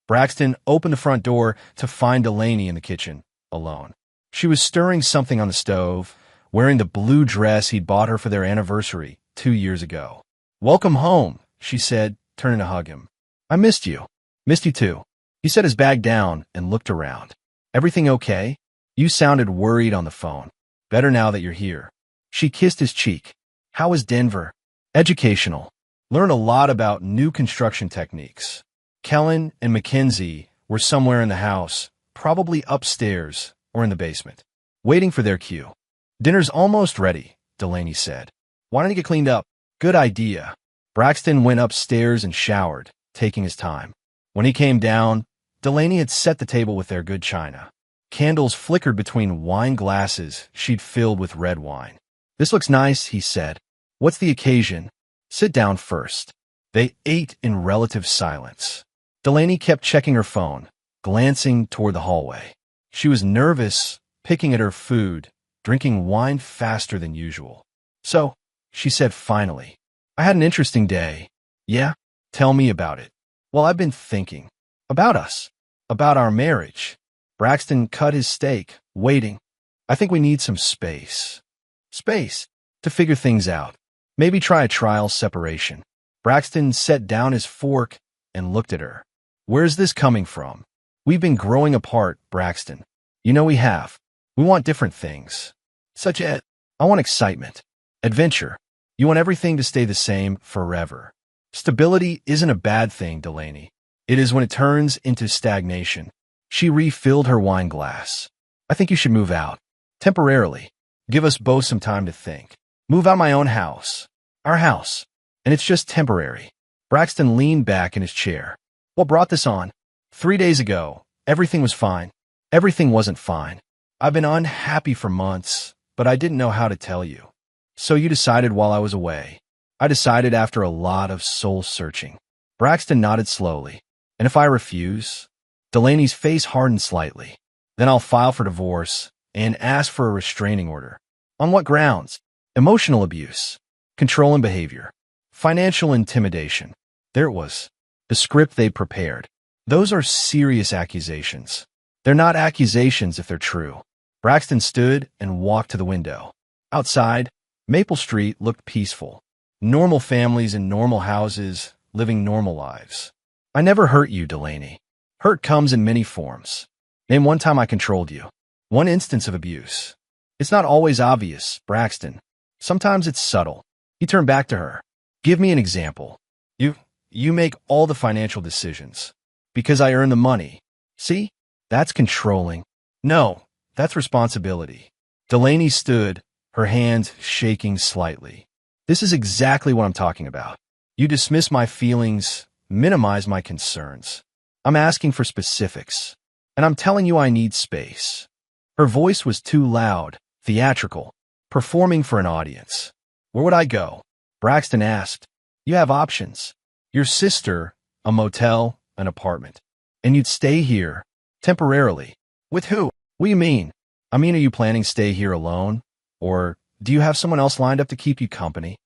Braxton opened the front door to find Delaney in the kitchen, alone. She was stirring something on the stove, wearing the blue dress he'd bought her for their anniversary 2 years ago. "Welcome home," she said, turning to hug him. "I missed you." "Missed you too." He set his bag down and looked around. "Everything okay? You sounded worried on the phone." "Better now that you're here." She kissed his cheek. "How is Denver?" "Educational. Learn a lot about new construction techniques." Kellen and Mackenzie were somewhere in the house, probably upstairs or in the basement, waiting for their cue. "Dinner's almost ready," Delaney said. "Why don't you get cleaned up?" "Good idea." Braxton went upstairs and showered, taking his time. When he came down, Delaney had set the table with their good china. Candles flickered between wine glasses she'd filled with red wine. "This looks nice," he said. "What's the occasion?" "Sit down first." They ate in relative silence. Delaney kept checking her phone, glancing toward the hallway. She was nervous, picking at her food, drinking wine faster than usual. "So," she said finally, "I had an interesting day." "Yeah? Tell me about it." "Well, I've been thinking. About us. About our marriage." Braxton cut his steak, waiting. "I think we need some space." "Space? To figure things out. Maybe try a trial separation." Braxton set down his fork and looked at her. "Where's this coming from?" "We've been growing apart, Braxton. You know we have. We want different things. Such as, I want excitement. Adventure. You want everything to stay the same forever. Stability isn't a bad thing, Delaney. It is when it turns into stagnation." She refilled her wine glass. "I think you should move out. Temporarily. Give us both some time to think. Move out of my own house. Our house. And it's just temporary." Braxton leaned back in his chair. "What brought this on?" 3 days ago, everything was fine." "Everything wasn't fine. I've been unhappy for months, but I didn't know how to tell you." "So you decided while I was away." "I decided after a lot of soul-searching." Braxton nodded slowly. "And if I refuse?" Delaney's face hardened slightly. "Then I'll file for divorce and ask for a restraining order." "On what grounds?" "Emotional abuse, controlling behavior, financial intimidation." There it was, the script they prepared. "Those are serious accusations." "They're not accusations if they're true." Braxton stood and walked to the window. Outside, Maple Street looked peaceful. Normal families in normal houses, living normal lives. "I never hurt you, Delaney." "Hurt comes in many forms." "Name one time I controlled you." "One instance of abuse." "It's not always obvious, Braxton. Sometimes it's subtle." He turned back to her. "Give me an example." You make all the financial decisions." "Because I earn the money." "See? That's controlling." "No, that's responsibility." Delaney stood, her hands shaking slightly. "This is exactly what I'm talking about. You dismiss my feelings, minimize my concerns. I'm asking for specifics, and I'm telling you I need space." Her voice was too loud, theatrical, performing for an audience. "Where would I go?" Braxton asked. "You have options. Your sister, a motel, an apartment. And you'd stay here, temporarily." "With who?" "What do you mean?" "I mean, are you planning to stay here alone? Or do you have someone else lined up to keep you company?"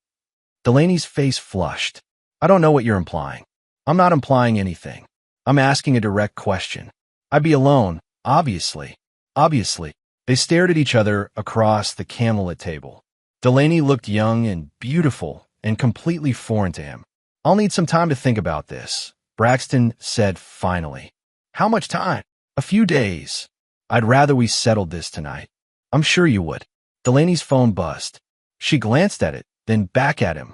Delaney's face flushed. "I don't know what you're implying." "I'm not implying anything. I'm asking a direct question." "I'd be alone, obviously." "Obviously." They stared at each other across the candlelit table. Delaney looked young and beautiful and completely foreign to him. "I'll need some time to think about this," Braxton said finally. "How much time?" "A few days. I'd rather we settled this tonight." "I'm sure you would." Delaney's phone buzzed. She glanced at it, then back at him.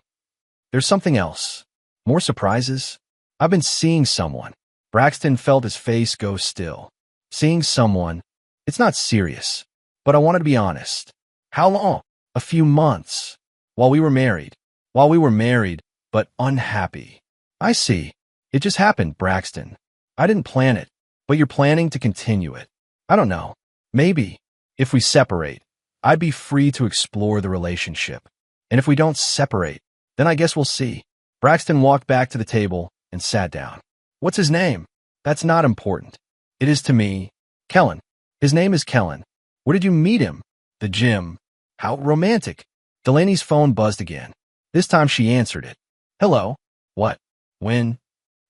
"There's something else. More surprises?" "I've been seeing someone." Braxton felt his face go still. "Seeing someone? It's not serious, but I wanted to be honest." "How long?" "A few months. While we were married." "While we were married, but unhappy." "I see. It just happened, Braxton. I didn't plan it, but you're planning to continue it." "I don't know. Maybe. If we separate, I'd be free to explore the relationship. And if we don't separate, then I guess we'll see. Braxton walked back to the table and sat down. What's his name? That's not important. It is to me. Kellen. His name is Kellen. Where did you meet him? The gym. How romantic. Delaney's phone buzzed again. This time she answered it. Hello. What? When?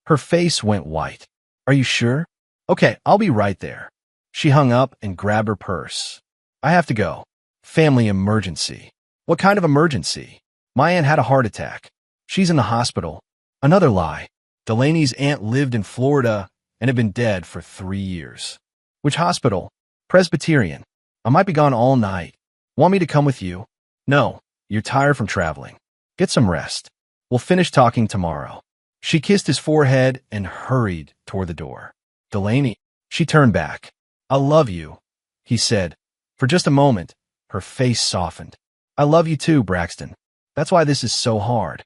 Her face went white. Are you sure? Okay, I'll be right there. She hung up and grabbed her purse. I have to go. Family emergency. What kind of emergency? My aunt had a heart attack. She's in the hospital. Another lie. Delaney's aunt lived in Florida and had been dead for 3 years. Which hospital? Presbyterian. I might be gone all night. Want me to come with you? No, you're tired from traveling. Get some rest. We'll finish talking tomorrow. She kissed his forehead and hurried toward the door. Delaney. She turned back. I love you, he said. For just a moment, her face softened. I love you too, Braxton. That's why this is so hard.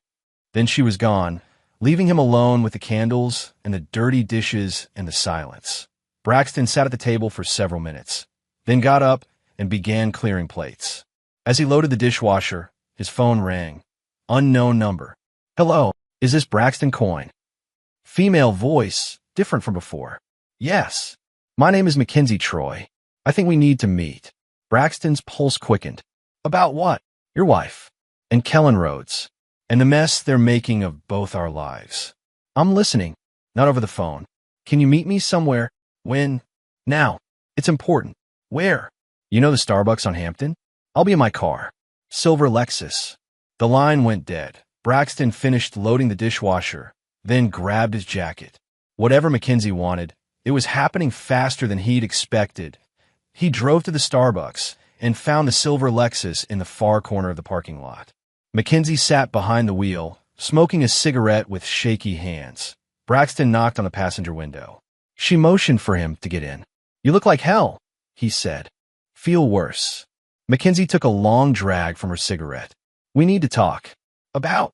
Then she was gone, leaving him alone with the candles and the dirty dishes and the silence. Braxton sat at the table for several minutes, then got up and began clearing plates. As he loaded the dishwasher, his phone rang. Unknown number. Hello, is this Braxton Coyne? Female voice, different from before. Yes. My name is Mackenzie Troy. I think we need to meet. Braxton's pulse quickened. About what? Your wife. And Kellen Rhodes. And the mess they're making of both our lives. I'm listening. Not over the phone. Can you meet me somewhere? When? Now. It's important. Where? You know the Starbucks on Hampton? I'll be in my car. Silver Lexus. The line went dead. Braxton finished loading the dishwasher, then grabbed his jacket. Whatever Mackenzie wanted, it was happening faster than he'd expected. He drove to the Starbucks and found the silver Lexus in the far corner of the parking lot. Mackenzie sat behind the wheel, smoking a cigarette with shaky hands. Braxton knocked on the passenger window. She motioned for him to get in. You look like hell, he said. Feel worse. Mackenzie took a long drag from her cigarette. We need to talk. About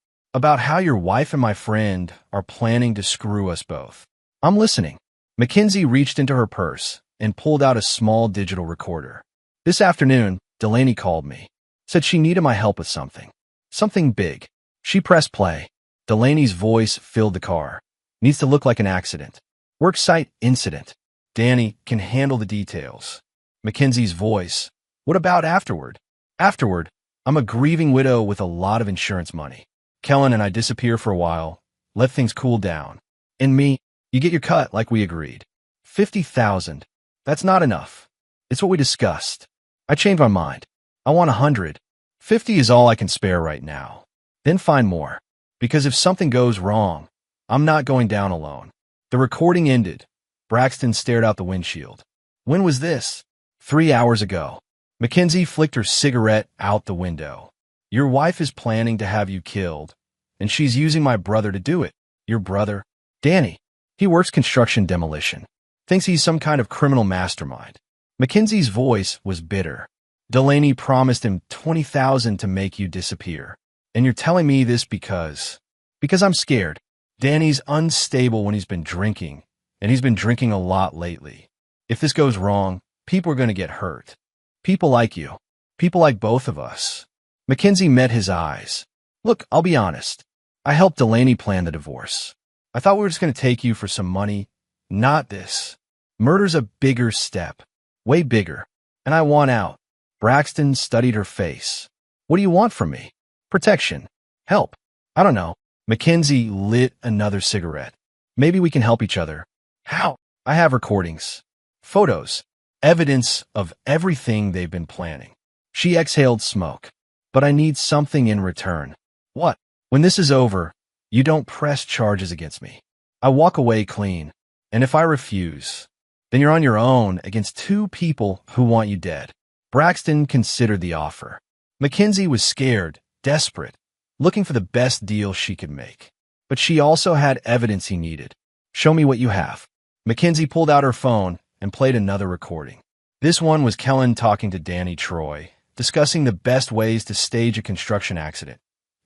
how your wife and my friend are planning to screw us both. I'm listening. Mackenzie reached into her purse and pulled out a small digital recorder. This afternoon, Delaney called me. Said she needed my help with something. Something big. She pressed play. Delaney's voice filled the car. Needs to look like an accident. Worksite incident. Danny can handle the details. Mackenzie's voice. What about afterward? Afterward, I'm a grieving widow with a lot of insurance money. Kellen and I disappear for a while. Let things cool down. And me, you get your cut like we agreed. 50,000. That's not enough. It's what we discussed. I changed my mind. I want 100. 50 is all I can spare right now. Then find more. Because if something goes wrong, I'm not going down alone. The recording ended. Braxton stared out the windshield. When was this? 3 hours ago. Mackenzie flicked her cigarette out the window. Your wife is planning to have you killed, and she's using my brother to do it. Your brother? Danny. He works construction demolition. Thinks he's some kind of criminal mastermind. Mackenzie's voice was bitter. Delaney promised him 20,000 to make you disappear. And you're telling me this because I'm scared. Danny's unstable when he's been drinking, and he's been drinking a lot lately. If this goes wrong, people are going to get hurt. People like you. People like both of us. Mackenzie met his eyes. Look, I'll be honest. I helped Delaney plan the divorce. I thought we were just going to take you for some money. Not this. Murder's a bigger step. Way bigger. And I want out. Braxton studied her face. What do you want from me? Protection. Help. I don't know. Mackenzie lit another cigarette. Maybe we can help each other. How? I have recordings. Photos. Evidence of everything they've been planning. She exhaled smoke. But I need something in return. What? When this is over, you don't press charges against me. I walk away clean. And if I refuse, then you're on your own against 2 people who want you dead. Braxton considered the offer. Mackenzie was scared, desperate, looking for the best deal she could make. But she also had evidence he needed. Show me what you have. Mackenzie pulled out her phone and played another recording. This one was Kellen talking to Danny Troy, discussing the best ways to stage a construction accident.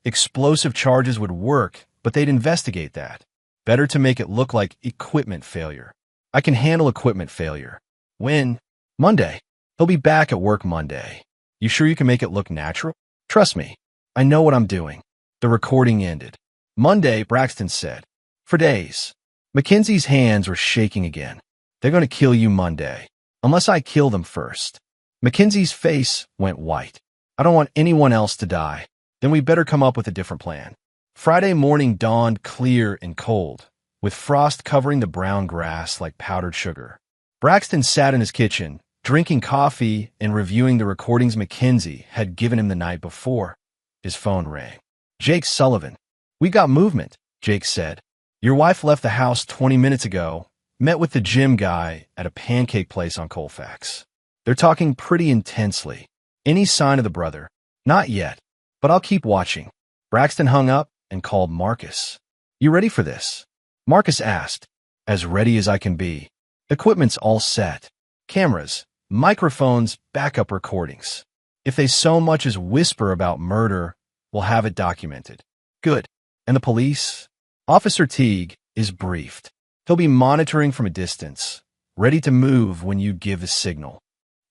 Explosive charges would work, but they'd investigate that. Better to make it look like equipment failure. I can handle equipment failure. When? Monday. He'll be back at work Monday. You sure you can make it look natural? Trust me, I know what I'm doing. The recording ended. Monday, Braxton said. For days. Mackenzie's hands were shaking again. They're going to kill you Monday. Unless I kill them first. Mackenzie's face went white. I don't want anyone else to die. Then we better come up with a different plan. Friday morning dawned clear and cold, with frost covering the brown grass like powdered sugar. Braxton sat in his kitchen, drinking coffee and reviewing the recordings Mackenzie had given him the night before. His phone rang. Jake Sullivan. We got movement, Jake said. Your wife left the house 20 minutes ago, met with the gym guy at a pancake place on Colfax. They're talking pretty intensely. Any sign of the brother? Not yet, but I'll keep watching. Braxton hung up and called Marcus. You ready for this? Marcus asked. As ready as I can be. Equipment's all set. Cameras, microphones, backup recordings. If they so much as whisper about murder, we'll have it documented. Good. And the police? Officer Teague is briefed. He'll be monitoring from a distance, ready to move when you give the signal.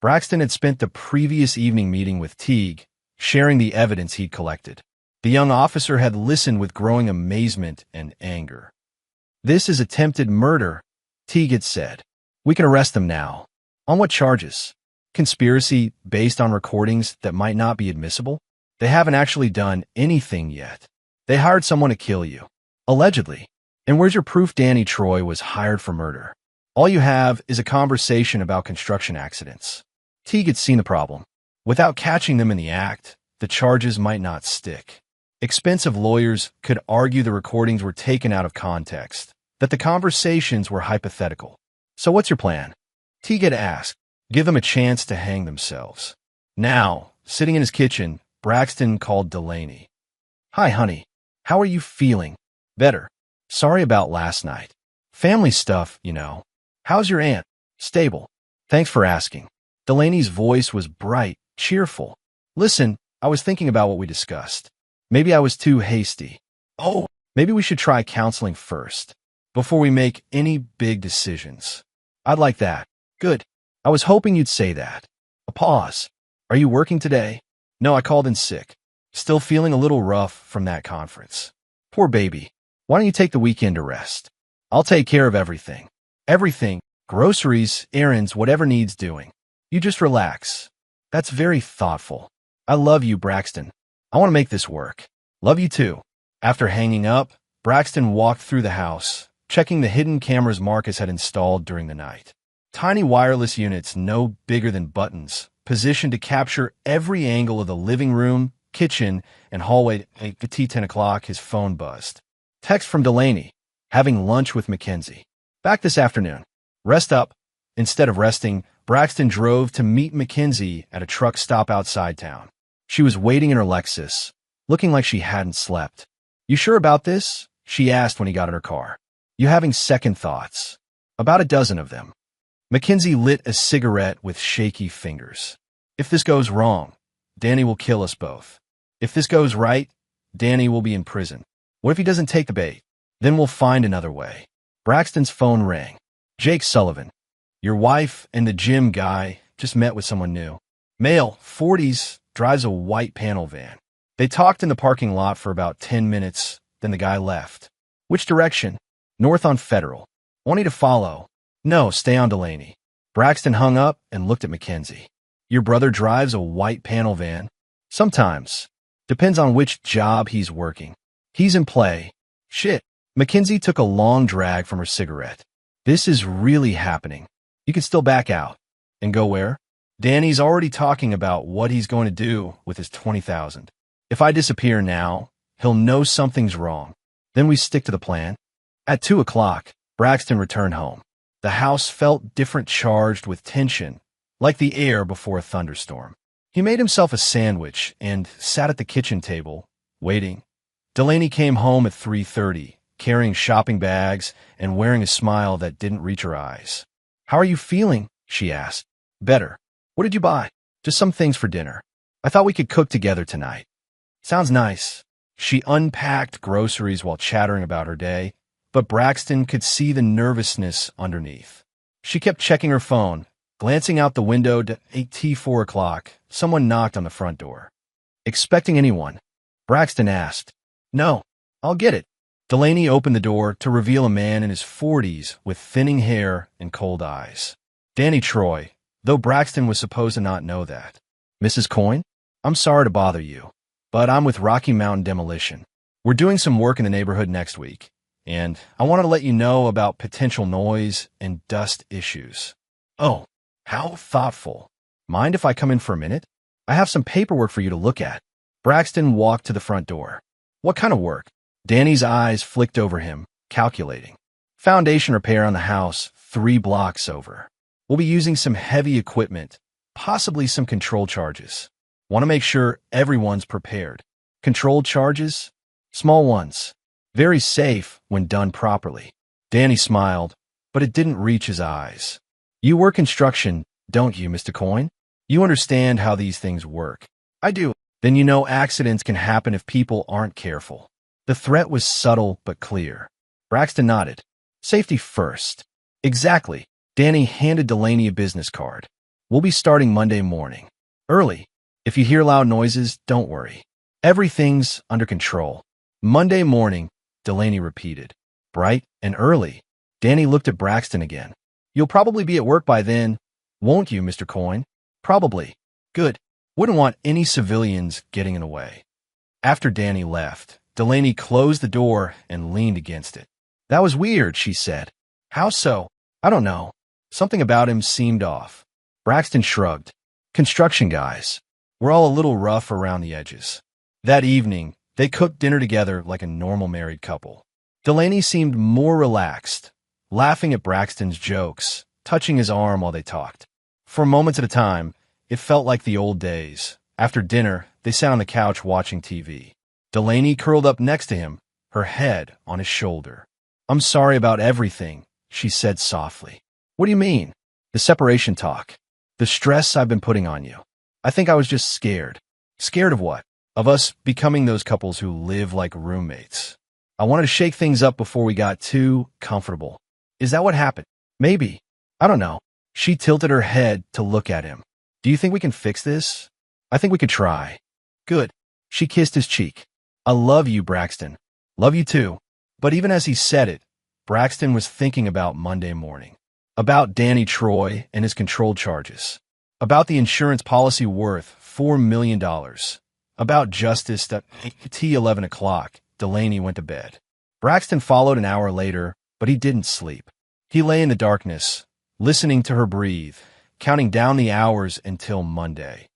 Braxton had spent the previous evening meeting with Teague, sharing the evidence he'd collected. The young officer had listened with growing amazement and anger. This is attempted murder, Teague had said. We can arrest them now. On what charges? Conspiracy based on recordings that might not be admissible? They haven't actually done anything yet. They hired someone to kill you. Allegedly. And where's your proof Danny Troy was hired for murder? All you have is a conversation about construction accidents. Teague had seen the problem. Without catching them in the act, the charges might not stick. Expensive lawyers could argue the recordings were taken out of context, that the conversations were hypothetical. So what's your plan? Teague had asked. Give them a chance to hang themselves. Now, sitting in his kitchen, Braxton called Delaney. Hi, honey. How are you feeling? Better. Sorry about last night. Family stuff, you know. How's your aunt? Stable. Thanks for asking. Delaney's voice was bright, cheerful. Listen, I was thinking about what we discussed. Maybe I was too hasty. Oh, maybe we should try counseling first, before we make any big decisions. I'd like that. Good. I was hoping you'd say that. A pause. Are you working today? No, I called in sick. Still feeling a little rough from that conference. Poor baby. Why don't you take the weekend to rest? I'll take care of everything. Everything. Groceries, errands, whatever needs doing. You just relax. That's very thoughtful. I love you, Braxton. I want to make this work. Love you too. After hanging up, Braxton walked through the house, checking the hidden cameras Marcus had installed during the night. Tiny wireless units no bigger than buttons, positioned to capture every angle of the living room, kitchen, and hallway. At 10 o'clock, his phone buzzed. Text from Delaney, having lunch with Mackenzie. Back this afternoon. Rest up. Instead of resting, Braxton drove to meet Mackenzie at a truck stop outside town. She was waiting in her Lexus, looking like she hadn't slept. You sure about this? She asked when he got in her car. You having second thoughts? About a dozen of them. Mackenzie lit a cigarette with shaky fingers. If this goes wrong, Danny will kill us both. If this goes right, Danny will be in prison. What if he doesn't take the bait? Then we'll find another way. Braxton's phone rang. Jake Sullivan. Your wife and the gym guy just met with someone new. Male, 40s, drives a white panel van. They talked in the parking lot for about 10 minutes, then the guy left. Which direction? North on Federal. Want you to follow? No, stay on Delaney. Braxton hung up and looked at Mackenzie. Your brother drives a white panel van? Sometimes. Depends on which job he's working. He's in play. Shit. Mackenzie took a long drag from her cigarette. This is really happening. You can still back out. And go where? Danny's already talking about what he's going to do with his 20,000. If I disappear now, he'll know something's wrong. Then we stick to the plan. At 2 o'clock, Braxton returned home. The house felt different, charged with tension, like the air before a thunderstorm. He made himself a sandwich and sat at the kitchen table, waiting. Delaney came home at 3:30, carrying shopping bags and wearing a smile that didn't reach her eyes. How are you feeling? She asked. Better. What did you buy? Just some things for dinner. I thought we could cook together tonight. Sounds nice. She unpacked groceries while chattering about her day, but Braxton could see the nervousness underneath. She kept checking her phone, Glancing out the window at 4 o'clock, someone knocked on the front door. Expecting anyone? Braxton asked. No, I'll get it. Delaney opened the door to reveal a man in his 40s with thinning hair and cold eyes. Danny Troy, though Braxton was supposed to not know that. Mrs. Coyne? I'm sorry to bother you, but I'm with Rocky Mountain Demolition. We're doing some work in the neighborhood next week, and I wanted to let you know about potential noise and dust issues. Oh, how thoughtful. Mind if I come in for a minute? I have some paperwork for you to look at. Braxton walked to the front door. What kind of work? Danny's eyes flicked over him, calculating. Foundation repair on the house 3 blocks over. We'll be using some heavy equipment, possibly some control charges. Want to make sure everyone's prepared. Controlled charges? Small ones. Very safe when done properly. Danny smiled, but it didn't reach his eyes. You work construction, don't you, Mr. Coyne? You understand how these things work. I do. Then you know accidents can happen if people aren't careful. The threat was subtle but clear. Braxton nodded. Safety first. Exactly. Danny handed Delaney a business card. We'll be starting Monday morning. Early. If you hear loud noises, don't worry. Everything's under control. Monday morning, Delaney repeated. Bright and early. Danny looked at Braxton again. You'll probably be at work by then, won't you, Mr. Coyne? Probably. Good. Wouldn't want any civilians getting in the way. After Danny left, Delaney closed the door and leaned against it. That was weird, she said. How so? I don't know. Something about him seemed off. Braxton shrugged. Construction guys. We're all a little rough around the edges. That evening, they cooked dinner together like a normal married couple. Delaney seemed more relaxed, laughing at Braxton's jokes, touching his arm while they talked. For moments at a time, it felt like the old days. After dinner, they sat on the couch watching TV. Delaney curled up next to him, her head on his shoulder. I'm sorry about everything, she said softly. What do you mean? The separation talk. The stress I've been putting on you. I think I was just scared. Scared of what? Of us becoming those couples who live like roommates. I wanted to shake things up before we got too comfortable. Is that what happened? Maybe. I don't know. She tilted her head to look at him. Do you think we can fix this? I think we could try. Good. She kissed his cheek. I love you, Braxton. Love you too. But even as he said it, Braxton was thinking about Monday morning. About Danny Troy and his controlled charges. About the insurance policy worth $4 million. About justice at 11 o'clock, Delaney went to bed. Braxton followed an hour later, but he didn't sleep. He lay in the darkness, listening to her breathe, counting down the hours until Monday.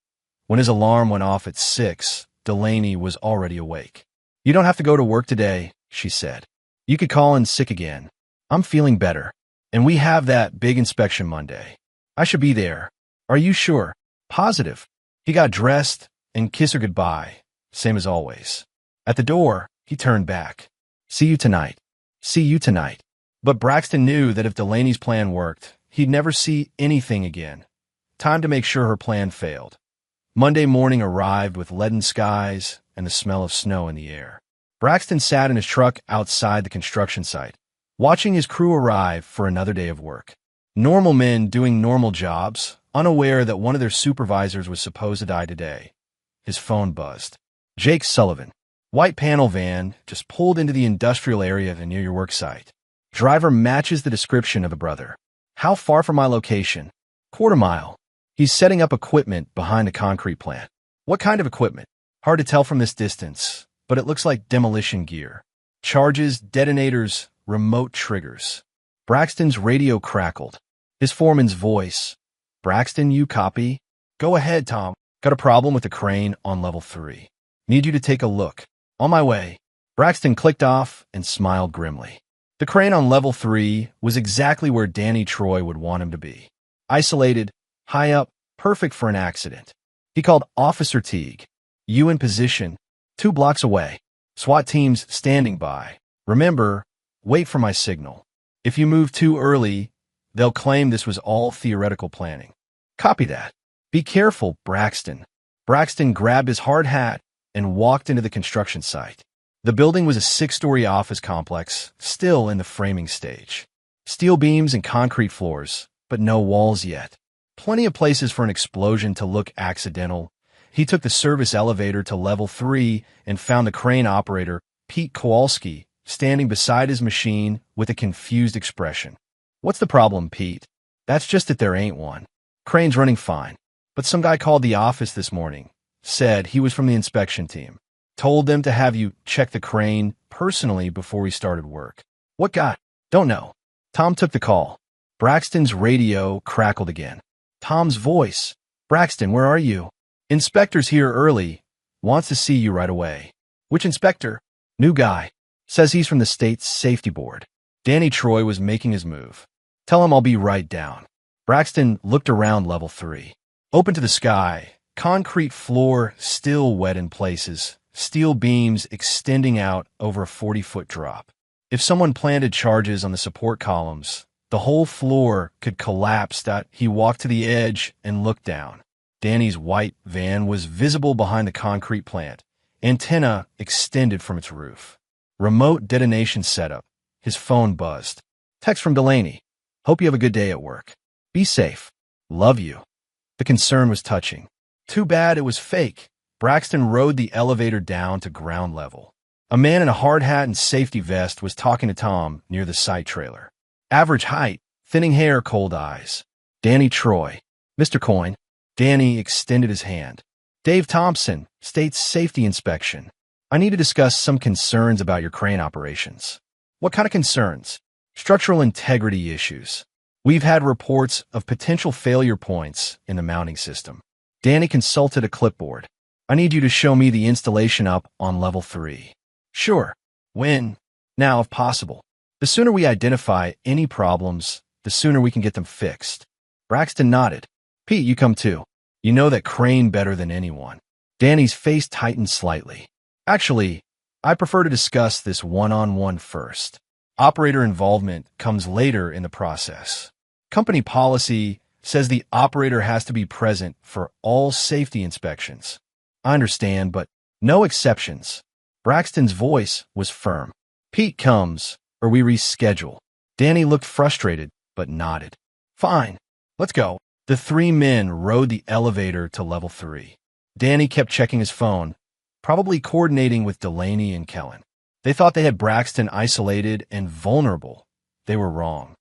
When his alarm went off at 6, Delaney was already awake. You don't have to go to work today, she said. You could call in sick again. I'm feeling better. And we have that big inspection Monday. I should be there. Are you sure? Positive. He got dressed and kissed her goodbye, same as always. At the door, he turned back. See you tonight. See you tonight. But Braxton knew that if Delaney's plan worked, he'd never see anything again. Time to make sure her plan failed. Monday morning arrived with leaden skies and the smell of snow in the air. Braxton sat in his truck outside the construction site, watching his crew arrive for another day of work. Normal men doing normal jobs, unaware that one of their supervisors was supposed to die today. His phone buzzed. Jake Sullivan. White panel van just pulled into the industrial area near your work site. Driver matches the description of the brother. How far from my location? Quarter mile. He's setting up equipment behind the concrete plant. What kind of equipment? Hard to tell from this distance, but it looks like demolition gear. Charges, detonators, remote triggers. Braxton's radio crackled. His foreman's voice. Braxton, you copy? Go ahead, Tom. Got a problem with the crane on level 3. Need you to take a look. On my way. Braxton clicked off and smiled grimly. The crane on level 3 was exactly where Danny Troy would want him to be. Isolated, high up, perfect for an accident. He called Officer Teague. You in position, 2 blocks away. SWAT teams standing by. Remember, wait for my signal. If you move too early, they'll claim this was all theoretical planning. Copy that. Be careful, Braxton. Braxton grabbed his hard hat and walked into the construction site. The building was a 6-story office complex, still in the framing stage. Steel beams and concrete floors, but no walls yet. Plenty of places for an explosion to look accidental. He took the service elevator to level 3 and found the crane operator, Pete Kowalski, standing beside his machine with a confused expression. "What's the problem, Pete?" "That's just that there ain't one. Crane's running fine. But some guy called the office this morning, said he was from the inspection team. Told them to have you check the crane personally before we started work." "What guy?" "Don't know." Tom took the call. Braxton's radio crackled again. Tom's voice. "Braxton, where are you?" "Inspector's here early. Wants to see you right away." "Which inspector?" "New guy. Says he's from the state's safety board." Danny Troy was making his move. "Tell him I'll be right down." Braxton looked around level 3. Open to the sky. Concrete floor still wet in places. Steel beams extending out over a 40-foot drop. If someone planted charges on the support columns, the whole floor could collapse. He walked to the edge and looked down. Danny's white van was visible behind the concrete plant, antenna extended from its roof. Remote detonation setup. His phone buzzed. Text from Delaney. "Hope you have a good day at work. Be safe. Love you." The concern was touching. Too bad it was fake. Braxton rode the elevator down to ground level. A man in a hard hat and safety vest was talking to Tom near the site trailer. Average height, thinning hair, cold eyes. Danny Troy. "Mr. Coyne." Danny extended his hand. "Dave Thompson, State Safety Inspection. I need to discuss some concerns about your crane operations." "What kind of concerns?" "Structural integrity issues. We've had reports of potential failure points in the mounting system." Danny consulted a clipboard. "I need you to show me the installation up on level 3. "Sure. When?" "Now, if possible. The sooner we identify any problems, the sooner we can get them fixed." Braxton nodded. "Pete, you come too. You know that crane better than anyone." Danny's face tightened slightly. "Actually, I prefer to discuss this one-on-one first. Operator involvement comes later in the process. Company policy says the operator has to be present for all safety inspections." "I understand, but no exceptions." Braxton's voice was firm. "Pete comes, or we reschedule." Danny looked frustrated, but nodded. "Fine. Let's go." The three men rode the elevator to level 3. Danny kept checking his phone, probably coordinating with Delaney and Kellen. They thought they had Braxton isolated and vulnerable. They were wrong.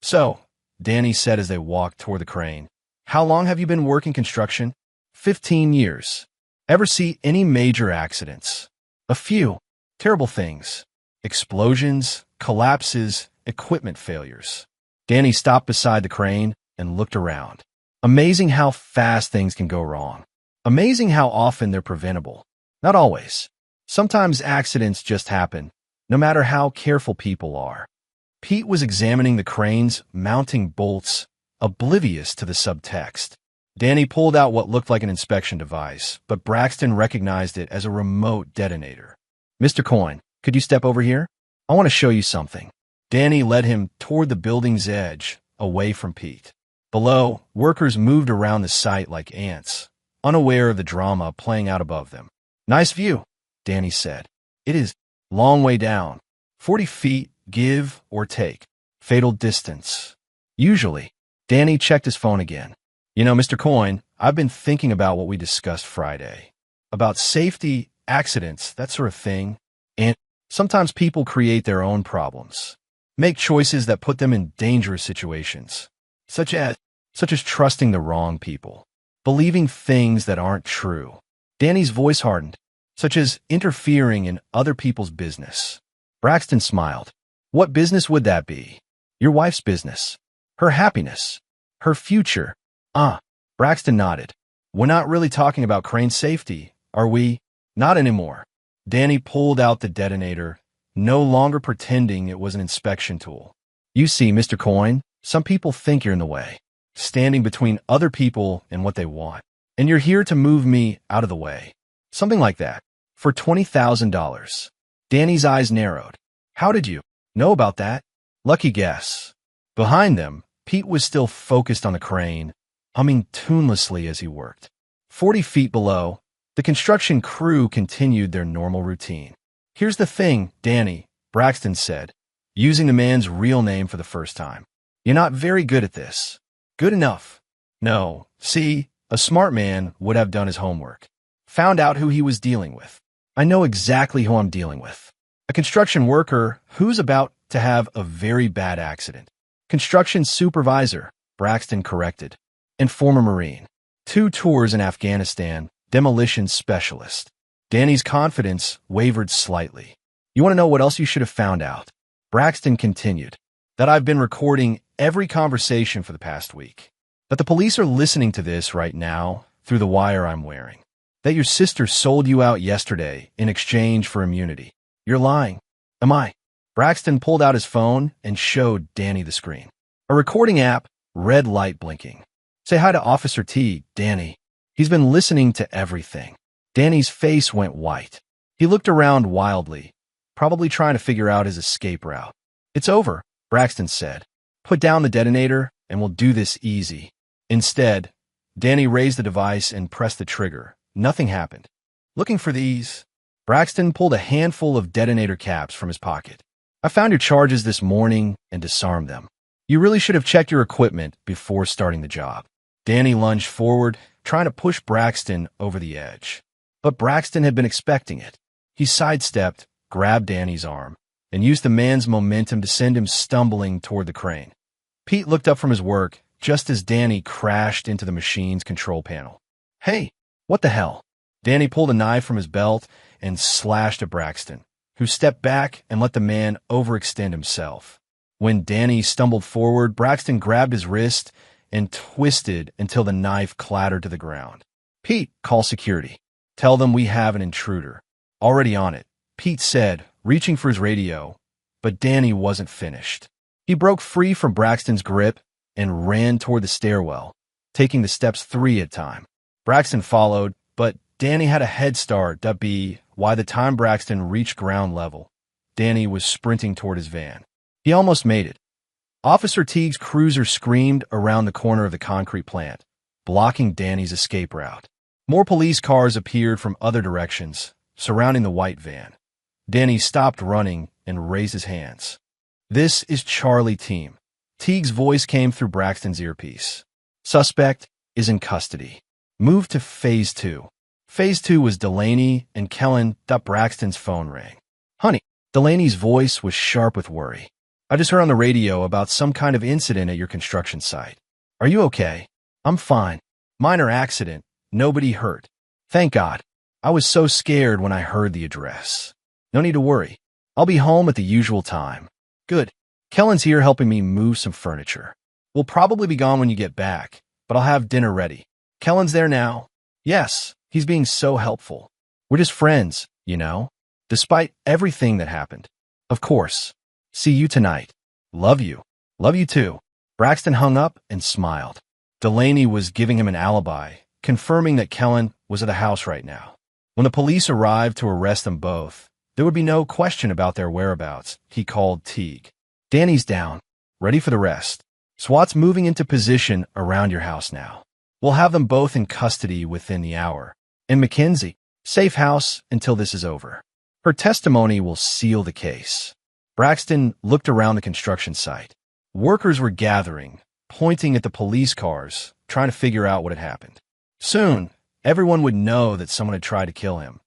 "So," Danny said as they walked toward the crane, "how long have you been working construction?" 15 years. "Ever see any major accidents?" "A few. Terrible things. Explosions, collapses, equipment failures." Danny stopped beside the crane and looked around. Amazing how fast things can go wrong. Amazing how often they're preventable. Not always. Sometimes accidents just happen, no matter how careful people are. Pete was examining the crane's mounting bolts, oblivious to the subtext. Danny pulled out what looked like an inspection device, but Braxton recognized it as a remote detonator. "Mr. Coyne, could you step over here? I want to show you something." Danny led him toward the building's edge, away from Pete. Below, workers moved around the site like ants, unaware of the drama playing out above them. "Nice view," Danny said. "It is. Long way down. 40 feet, give or take. Fatal distance. Usually." Danny checked his phone again. "You know, Mr. Coyne, I've been thinking about what we discussed Friday. About safety, accidents, that sort of thing. And sometimes people create their own problems. Make choices that put them in dangerous situations. Such as trusting the wrong people. Believing things that aren't true." Danny's voice hardened. "Such as interfering in other people's business." Braxton smiled. "What business would that be?" "Your wife's business. Her happiness. Her future." "Ah." Braxton nodded. "We're not really talking about crane safety, are we?" "Not anymore." Danny pulled out the detonator, no longer pretending it was an inspection tool. "You see, Mr. Coyne, some people think you're in the way, standing between other people and what they want. And you're here to move me out of the way." Something like that. For $20,000. Danny's eyes narrowed. "How did you know about that?" "Lucky guess." Behind them, Pete was still focused on the crane, humming tunelessly as he worked. 40 feet below, the construction crew continued their normal routine. "Here's the thing, Danny," Braxton said, using the man's real name for the first time. "You're not very good at this." "Good enough." No, see, a smart man would have done his homework. Found out who he was dealing with. I know exactly who I'm dealing with. A construction worker who's about to have a very bad accident. Construction supervisor, Braxton corrected, and former Marine. 2 tours in Afghanistan, demolition specialist. Danny's confidence wavered slightly. You want to know what else you should have found out? Braxton continued, that I've been recording every conversation for the past week. That the police are listening to this right now through the wire I'm wearing. That your sister sold you out yesterday in exchange for immunity. You're lying. Am I? Braxton pulled out his phone and showed Danny the screen. A recording app, red light blinking. Say hi to Officer T, Danny. He's been listening to everything. Danny's face went white. He looked around wildly, probably trying to figure out his escape route. It's over, Braxton said. Put down the detonator and we'll do this easy. Instead, Danny raised the device and pressed the trigger. Nothing happened. Looking for these? Braxton pulled a handful of detonator caps from his pocket. I found your charges this morning and disarmed them. You really should have checked your equipment before starting the job. Danny lunged forward, trying to push Braxton over the edge. But Braxton had been expecting it. He sidestepped, grabbed Danny's arm, and used the man's momentum to send him stumbling toward the crane. Pete looked up from his work just as Danny crashed into the machine's control panel. Hey, what the hell? Danny pulled a knife from his belt and slashed at Braxton, who stepped back and let the man overextend himself. When Danny stumbled forward, Braxton grabbed his wrist and twisted until the knife clattered to the ground. Pete, call security. Tell them we have an intruder. Already on it, Pete said, reaching for his radio, but Danny wasn't finished. He broke free from Braxton's grip and ran toward the stairwell, taking the steps 3 at a time. Braxton followed, but Danny had a head start that be why the time Braxton reached ground level, Danny was sprinting toward his van. He almost made it. Officer Teague's cruiser screamed around the corner of the concrete plant, blocking Danny's escape route. More police cars appeared from other directions, surrounding the white van. Danny stopped running and raised his hands. This is Charlie Team. Teague's voice came through Braxton's earpiece. Suspect is in custody. Move to Phase 2. Phase 2 was Delaney and Kellen. Braxton's phone rang. Honey, Delaney's voice was sharp with worry. I just heard on the radio about some kind of incident at your construction site. Are you okay? I'm fine. Minor accident. Nobody hurt. Thank God. I was so scared when I heard the address. No need to worry. I'll be home at the usual time. Good. Kellen's here helping me move some furniture. We'll probably be gone when you get back, but I'll have dinner ready. Kellen's there now? Yes, he's being so helpful. We're just friends, you know, despite everything that happened. Of course. See you tonight. Love you. Love you too. Braxton hung up and smiled. Delaney was giving him an alibi, confirming that Kellen was at the house right now. When the police arrived to arrest them both, there would be no question about their whereabouts. He called Teague. Danny's down, ready for the rest. SWAT's moving into position around your house now. We'll have them both in custody within the hour. And Mackenzie, safe house until this is over. Her testimony will seal the case. Braxton looked around the construction site. Workers were gathering, pointing at the police cars, trying to figure out what had happened. Soon, everyone would know that someone had tried to kill him.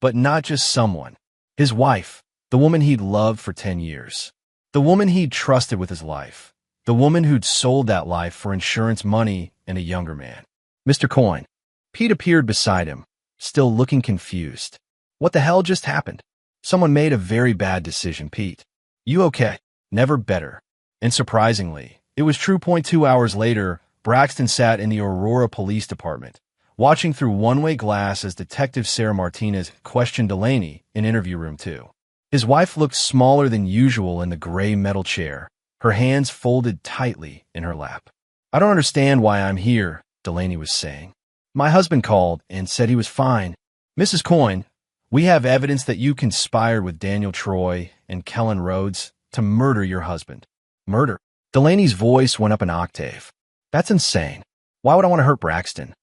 But not just someone. His wife, the woman he'd loved for 10 years. The woman he'd trusted with his life. The woman who'd sold that life for insurance money and a younger man. Mr. Coyne. Pete appeared beside him, still looking confused. What the hell just happened? Someone made a very bad decision, Pete. You okay? Never better. And surprisingly, it was true. 2 hours later, Braxton sat in the Aurora Police Department, watching through one-way glass as Detective Sarah Martinez questioned Delaney in Interview Room 2. His wife looked smaller than usual in the gray metal chair, her hands folded tightly in her lap. I don't understand why I'm here, Delaney was saying. My husband called and said he was fine. Mrs. Coyne, we have evidence that you conspired with Daniel Troy and Kellen Rhodes to murder your husband. Murder? Delaney's voice went up an octave. That's insane. Why would I want to hurt Braxton?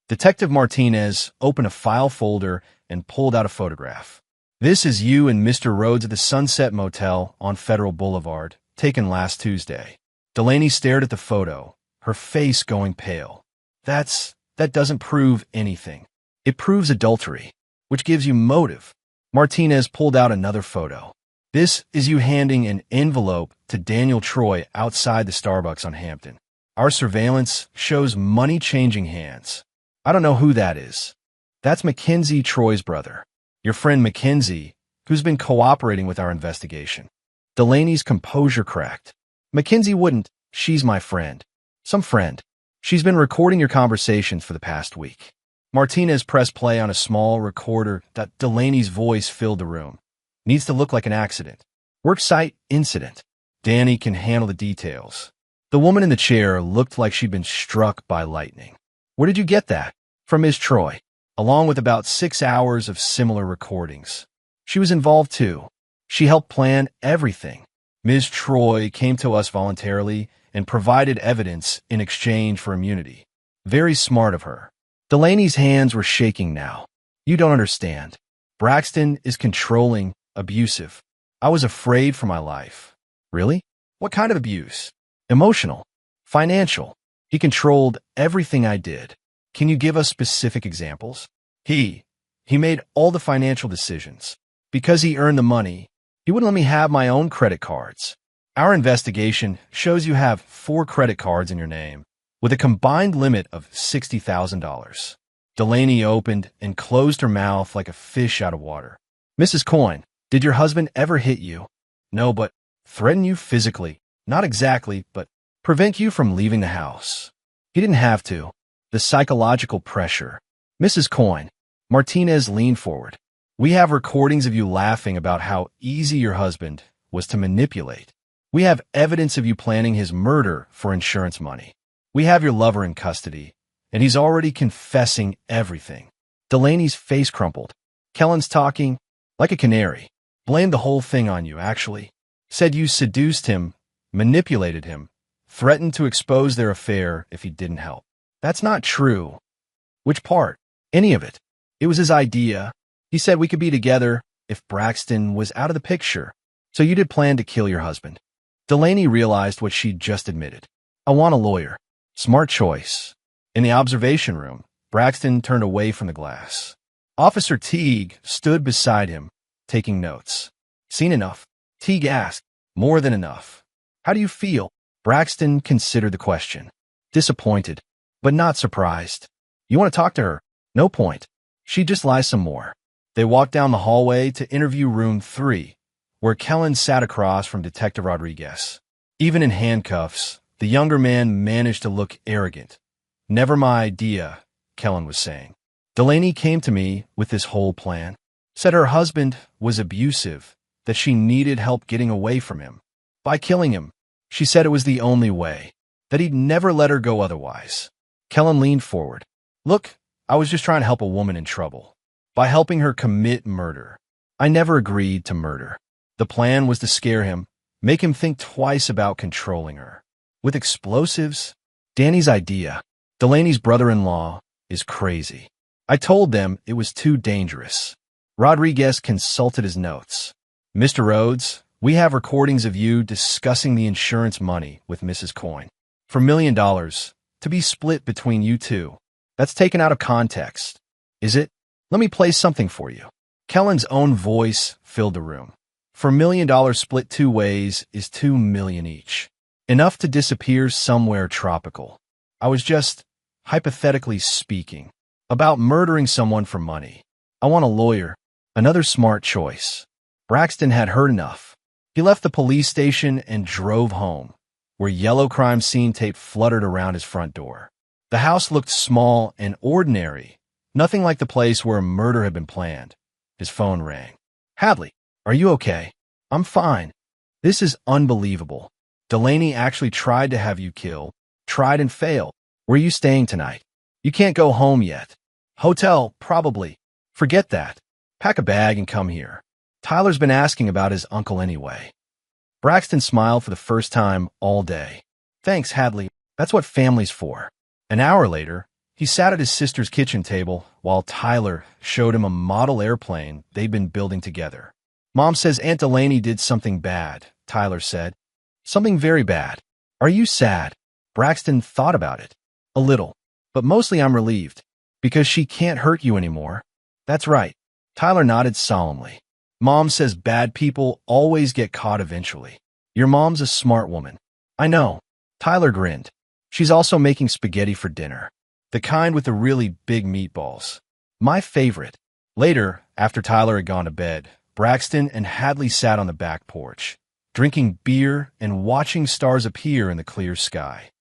Detective Martinez opened a file folder and pulled out a photograph. This is you and Mr. Rhodes at the Sunset Motel on Federal Boulevard, taken last Tuesday. Delaney stared at the photo, her face going pale. That doesn't prove anything. It proves adultery, which gives you motive. Martinez pulled out another photo. This is you handing an envelope to Daniel Troy outside the Starbucks on Hampton. Our surveillance shows money changing hands. I don't know who that is. That's Mackenzie Troy's brother. Your friend Mackenzie, who's been cooperating with our investigation. Delaney's composure cracked. Mackenzie wouldn't. She's my friend. Some friend. She's been recording your conversations for the past week. Martinez pressed play on a small recorder that Delaney's voice filled the room. Needs to look like an accident. Worksite incident. Danny can handle the details. The woman in the chair looked like she'd been struck by lightning. Where did you get that? From Ms. Troy, along with about 6 hours of similar recordings. She was involved too. She helped plan everything. Ms. Troy came to us voluntarily and provided evidence in exchange for immunity. Very smart of her. Delaney's hands were shaking now. You don't understand. Braxton is controlling, abusive. I was afraid for my life. Really? What kind of abuse? Emotional. Financial. He controlled everything I did. Can you give us specific examples? He made all the financial decisions. Because he earned the money, he wouldn't let me have my own credit cards. Our investigation shows you have 4 credit cards in your name, with a combined limit of $60,000. Delaney opened and closed her mouth like a fish out of water. Mrs. Coyne, did your husband ever hit you? No, but threaten you physically. Not exactly, but prevent you from leaving the house. He didn't have to. The psychological pressure. Mrs. Coyne, Martinez leaned forward. We have recordings of you laughing about how easy your husband was to manipulate. We have evidence of you planning his murder for insurance money. We have your lover in custody, and he's already confessing everything. Delaney's face crumpled. Kellen's talking like a canary. Blamed the whole thing on you, actually. Said you seduced him, manipulated him, threatened to expose their affair if he didn't help. That's not true. Which part? Any of it. It was his idea. He said we could be together if Braxton was out of the picture. So you did plan to kill your husband. Delaney realized what she'd just admitted. I want a lawyer. Smart choice. In the observation room, Braxton turned away from the glass. Officer Teague stood beside him, taking notes. Seen enough? Teague asked. More than enough. How do you feel? Braxton considered the question. Disappointed, but not surprised. You want to talk to her? No point. She just lies some more. They walked down the hallway to interview room 3, where Kellen sat across from Detective Rodriguez. Even in handcuffs, the younger man managed to look arrogant. Never my idea, Kellen was saying. Delaney came to me with this whole plan. Said her husband was abusive, that she needed help getting away from him. By killing him, she said it was the only way, that he'd never let her go otherwise. Kellen leaned forward. Look, I was just trying to help a woman in trouble. By helping her commit murder. I never agreed to murder. The plan was to scare him, make him think twice about controlling her. With explosives? Danny's idea. Delaney's brother-in-law is crazy. I told them it was too dangerous. Rodriguez consulted his notes. Mr. Rhodes, we have recordings of you discussing the insurance money with Mrs. Coyne. For $1 million, to be split between you two. That's taken out of context. Is it? Let me play something for you. Kellen's own voice filled the room. For $1 million split 2 ways is $2 million each. Enough to disappear somewhere tropical. I was just, hypothetically speaking, about murdering someone for money. I want a lawyer. Another smart choice. Braxton had heard enough. He left the police station and drove home, where yellow crime scene tape fluttered around his front door. The house looked small and ordinary, nothing like the place where a murder had been planned. His phone rang. Hadley, are you okay? I'm fine. This is unbelievable. Delaney actually tried to have you killed, tried and failed. Where are you staying tonight? You can't go home yet. Hotel, probably. Forget that. Pack a bag and come here. Tyler's been asking about his uncle anyway. Braxton smiled for the first time all day. Thanks, Hadley. That's what family's for. An hour later, he sat at his sister's kitchen table while Tyler showed him a model airplane they'd been building together. Mom says Aunt Delaney did something bad, Tyler said. Something very bad. Are you sad? Braxton thought about it. A little. But mostly I'm relieved. Because she can't hurt you anymore. That's right. Tyler nodded solemnly. Mom says bad people always get caught eventually. Your mom's a smart woman. I know. Tyler grinned. She's also making spaghetti for dinner. The kind with the really big meatballs. My favorite. Later, after Tyler had gone to bed, Braxton and Hadley sat on the back porch, drinking beer and watching stars appear in the clear sky.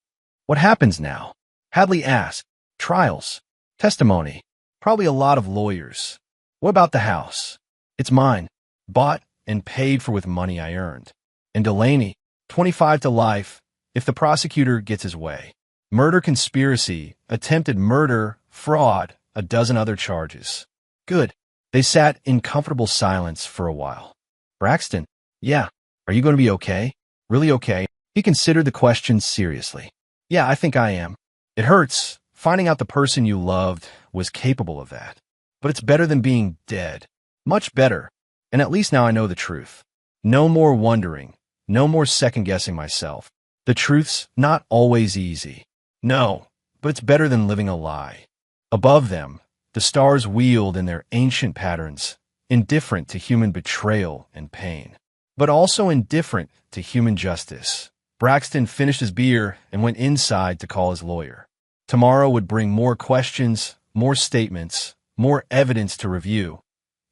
What happens now? Hadley asked. Trials. Testimony. Probably a lot of lawyers. What about the house? It's mine. Bought and paid for with money I earned. And Delaney, 25 to life, if the prosecutor gets his way. Murder conspiracy, attempted murder, fraud, a dozen other charges. Good. They sat in comfortable silence for a while. Braxton, yeah, are you going to be okay? Really okay? He considered the question seriously. Yeah, I think I am. It hurts. Finding out the person you loved was capable of that. But it's better than being dead. Much better. And at least now I know the truth. No more wondering. No more second-guessing myself. The truth's not always easy. No, but it's better than living a lie. Above them, the stars wheeled in their ancient patterns, indifferent to human betrayal and pain, but also indifferent to human justice. Braxton finished his beer and went inside to call his lawyer. Tomorrow would bring more questions, more statements, more evidence to review.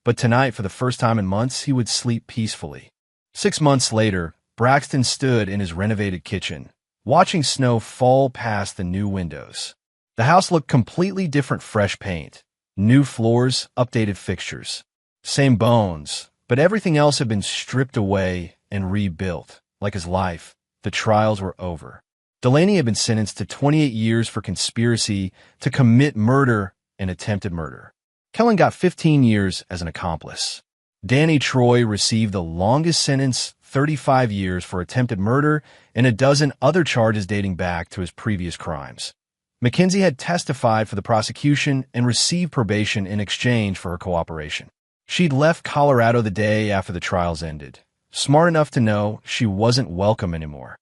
But tonight, for the first time in months, he would sleep peacefully. 6 months later, Braxton stood in his renovated kitchen, watching snow fall past the new windows. The house looked completely different. Fresh paint, new floors, updated fixtures. Same bones, but everything else had been stripped away and rebuilt. Like his life, the trials were over. Delaney had been sentenced to 28 years for conspiracy to commit murder and attempted murder. Kellen got 15 years as an accomplice. Danny Troy received the longest sentence, 35 years for attempted murder and a dozen other charges dating back to his previous crimes. Mackenzie had testified for the prosecution and received probation in exchange for her cooperation. She'd left Colorado the day after the trials ended, smart enough to know she wasn't welcome anymore.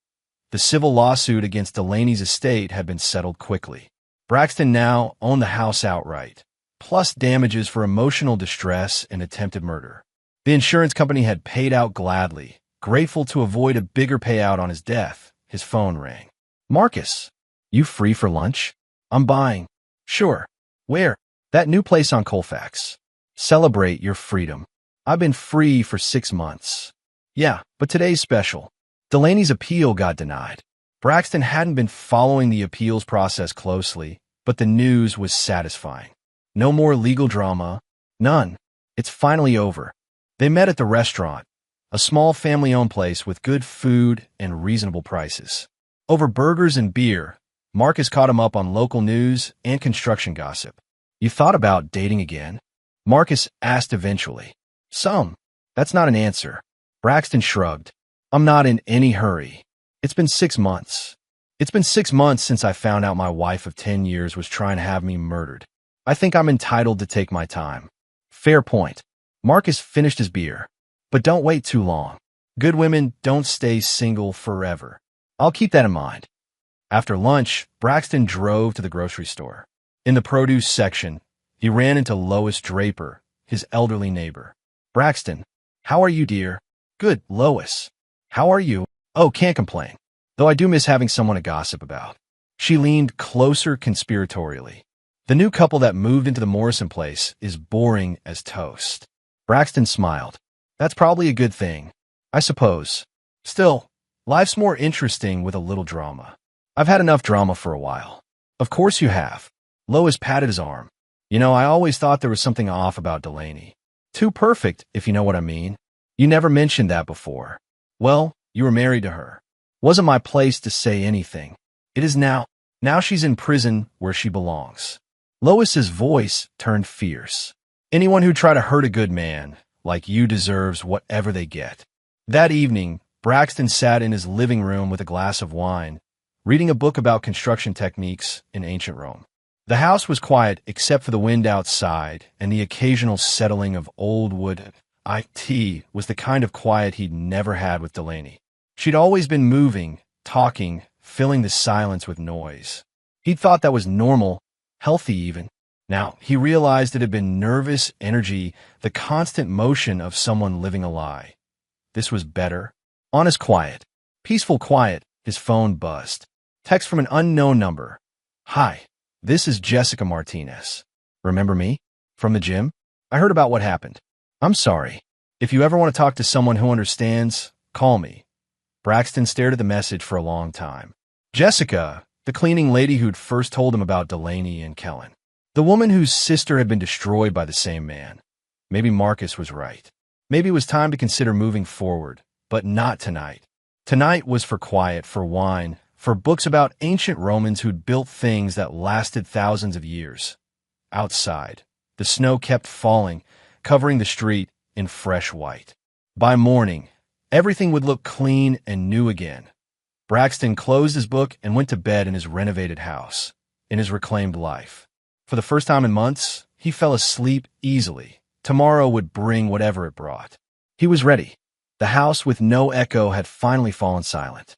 The civil lawsuit against Delaney's estate had been settled quickly. Braxton now owned the house outright, plus damages for emotional distress and attempted murder. The insurance company had paid out gladly, grateful to avoid a bigger payout on his death. His phone rang. Marcus, you free for lunch? I'm buying. Sure. Where? That new place on Colfax. Celebrate your freedom. I've been free for 6 months. Yeah, but today's special. Delaney's appeal got denied. Braxton hadn't been following the appeals process closely, but the news was satisfying. No more legal drama. None. It's finally over. They met at the restaurant, a small family-owned place with good food and reasonable prices. Over burgers and beer, Marcus caught him up on local news and construction gossip. You thought about dating again? Marcus asked eventually. Some. That's not an answer. Braxton shrugged. I'm not in any hurry. It's been 6 months. It's been 6 months since I found out my wife of 10 years was trying to have me murdered. I think I'm entitled to take my time. Fair point. Marcus finished his beer. But don't wait too long. Good women don't stay single forever. I'll keep that in mind. After lunch, Braxton drove to the grocery store. In the produce section, he ran into Lois Draper, his elderly neighbor. Braxton, how are you, dear? Good, Lois. How are you? Oh, can't complain. Though I do miss having someone to gossip about. She leaned closer conspiratorially. The new couple that moved into the Morrison place is boring as toast. Braxton smiled. That's probably a good thing, I suppose. Still, life's more interesting with a little drama. I've had enough drama for a while. Of course you have. Lois patted his arm. You know, I always thought there was something off about Delaney. Too perfect, if you know what I mean. You never mentioned that before. Well, you were married to her. Wasn't my place to say anything. It is now. Now she's in prison where she belongs. Lois's voice turned fierce. Anyone who tried to hurt a good man, like you, deserves whatever they get. That evening, Braxton sat in his living room with a glass of wine, reading a book about construction techniques in ancient Rome. The house was quiet except for the wind outside and the occasional settling of old wood. It was the kind of quiet he'd never had with Delaney. She'd always been moving, talking, filling the silence with noise. He'd thought that was normal, healthy even. Now, he realized it had been nervous energy, the constant motion of someone living a lie. This was better. Honest quiet. Peaceful quiet. His phone buzzed. Text from an unknown number. Hi, this is Jessica Martinez. Remember me? From the gym? I heard about what happened. I'm sorry. If you ever want to talk to someone who understands, call me. Braxton stared at the message for a long time. Jessica, the cleaning lady who'd first told him about Delaney and Kellen. The woman whose sister had been destroyed by the same man. Maybe Marcus was right. Maybe it was time to consider moving forward, but not tonight. Tonight was for quiet, for wine, for books about ancient Romans who'd built things that lasted thousands of years. Outside, the snow kept falling, covering the street in fresh white. By morning, everything would look clean and new again. Braxton closed his book and went to bed in his renovated house, in his reclaimed life. For the first time in months, he fell asleep easily. Tomorrow would bring whatever it brought. He was ready. The house with no echo had finally fallen silent.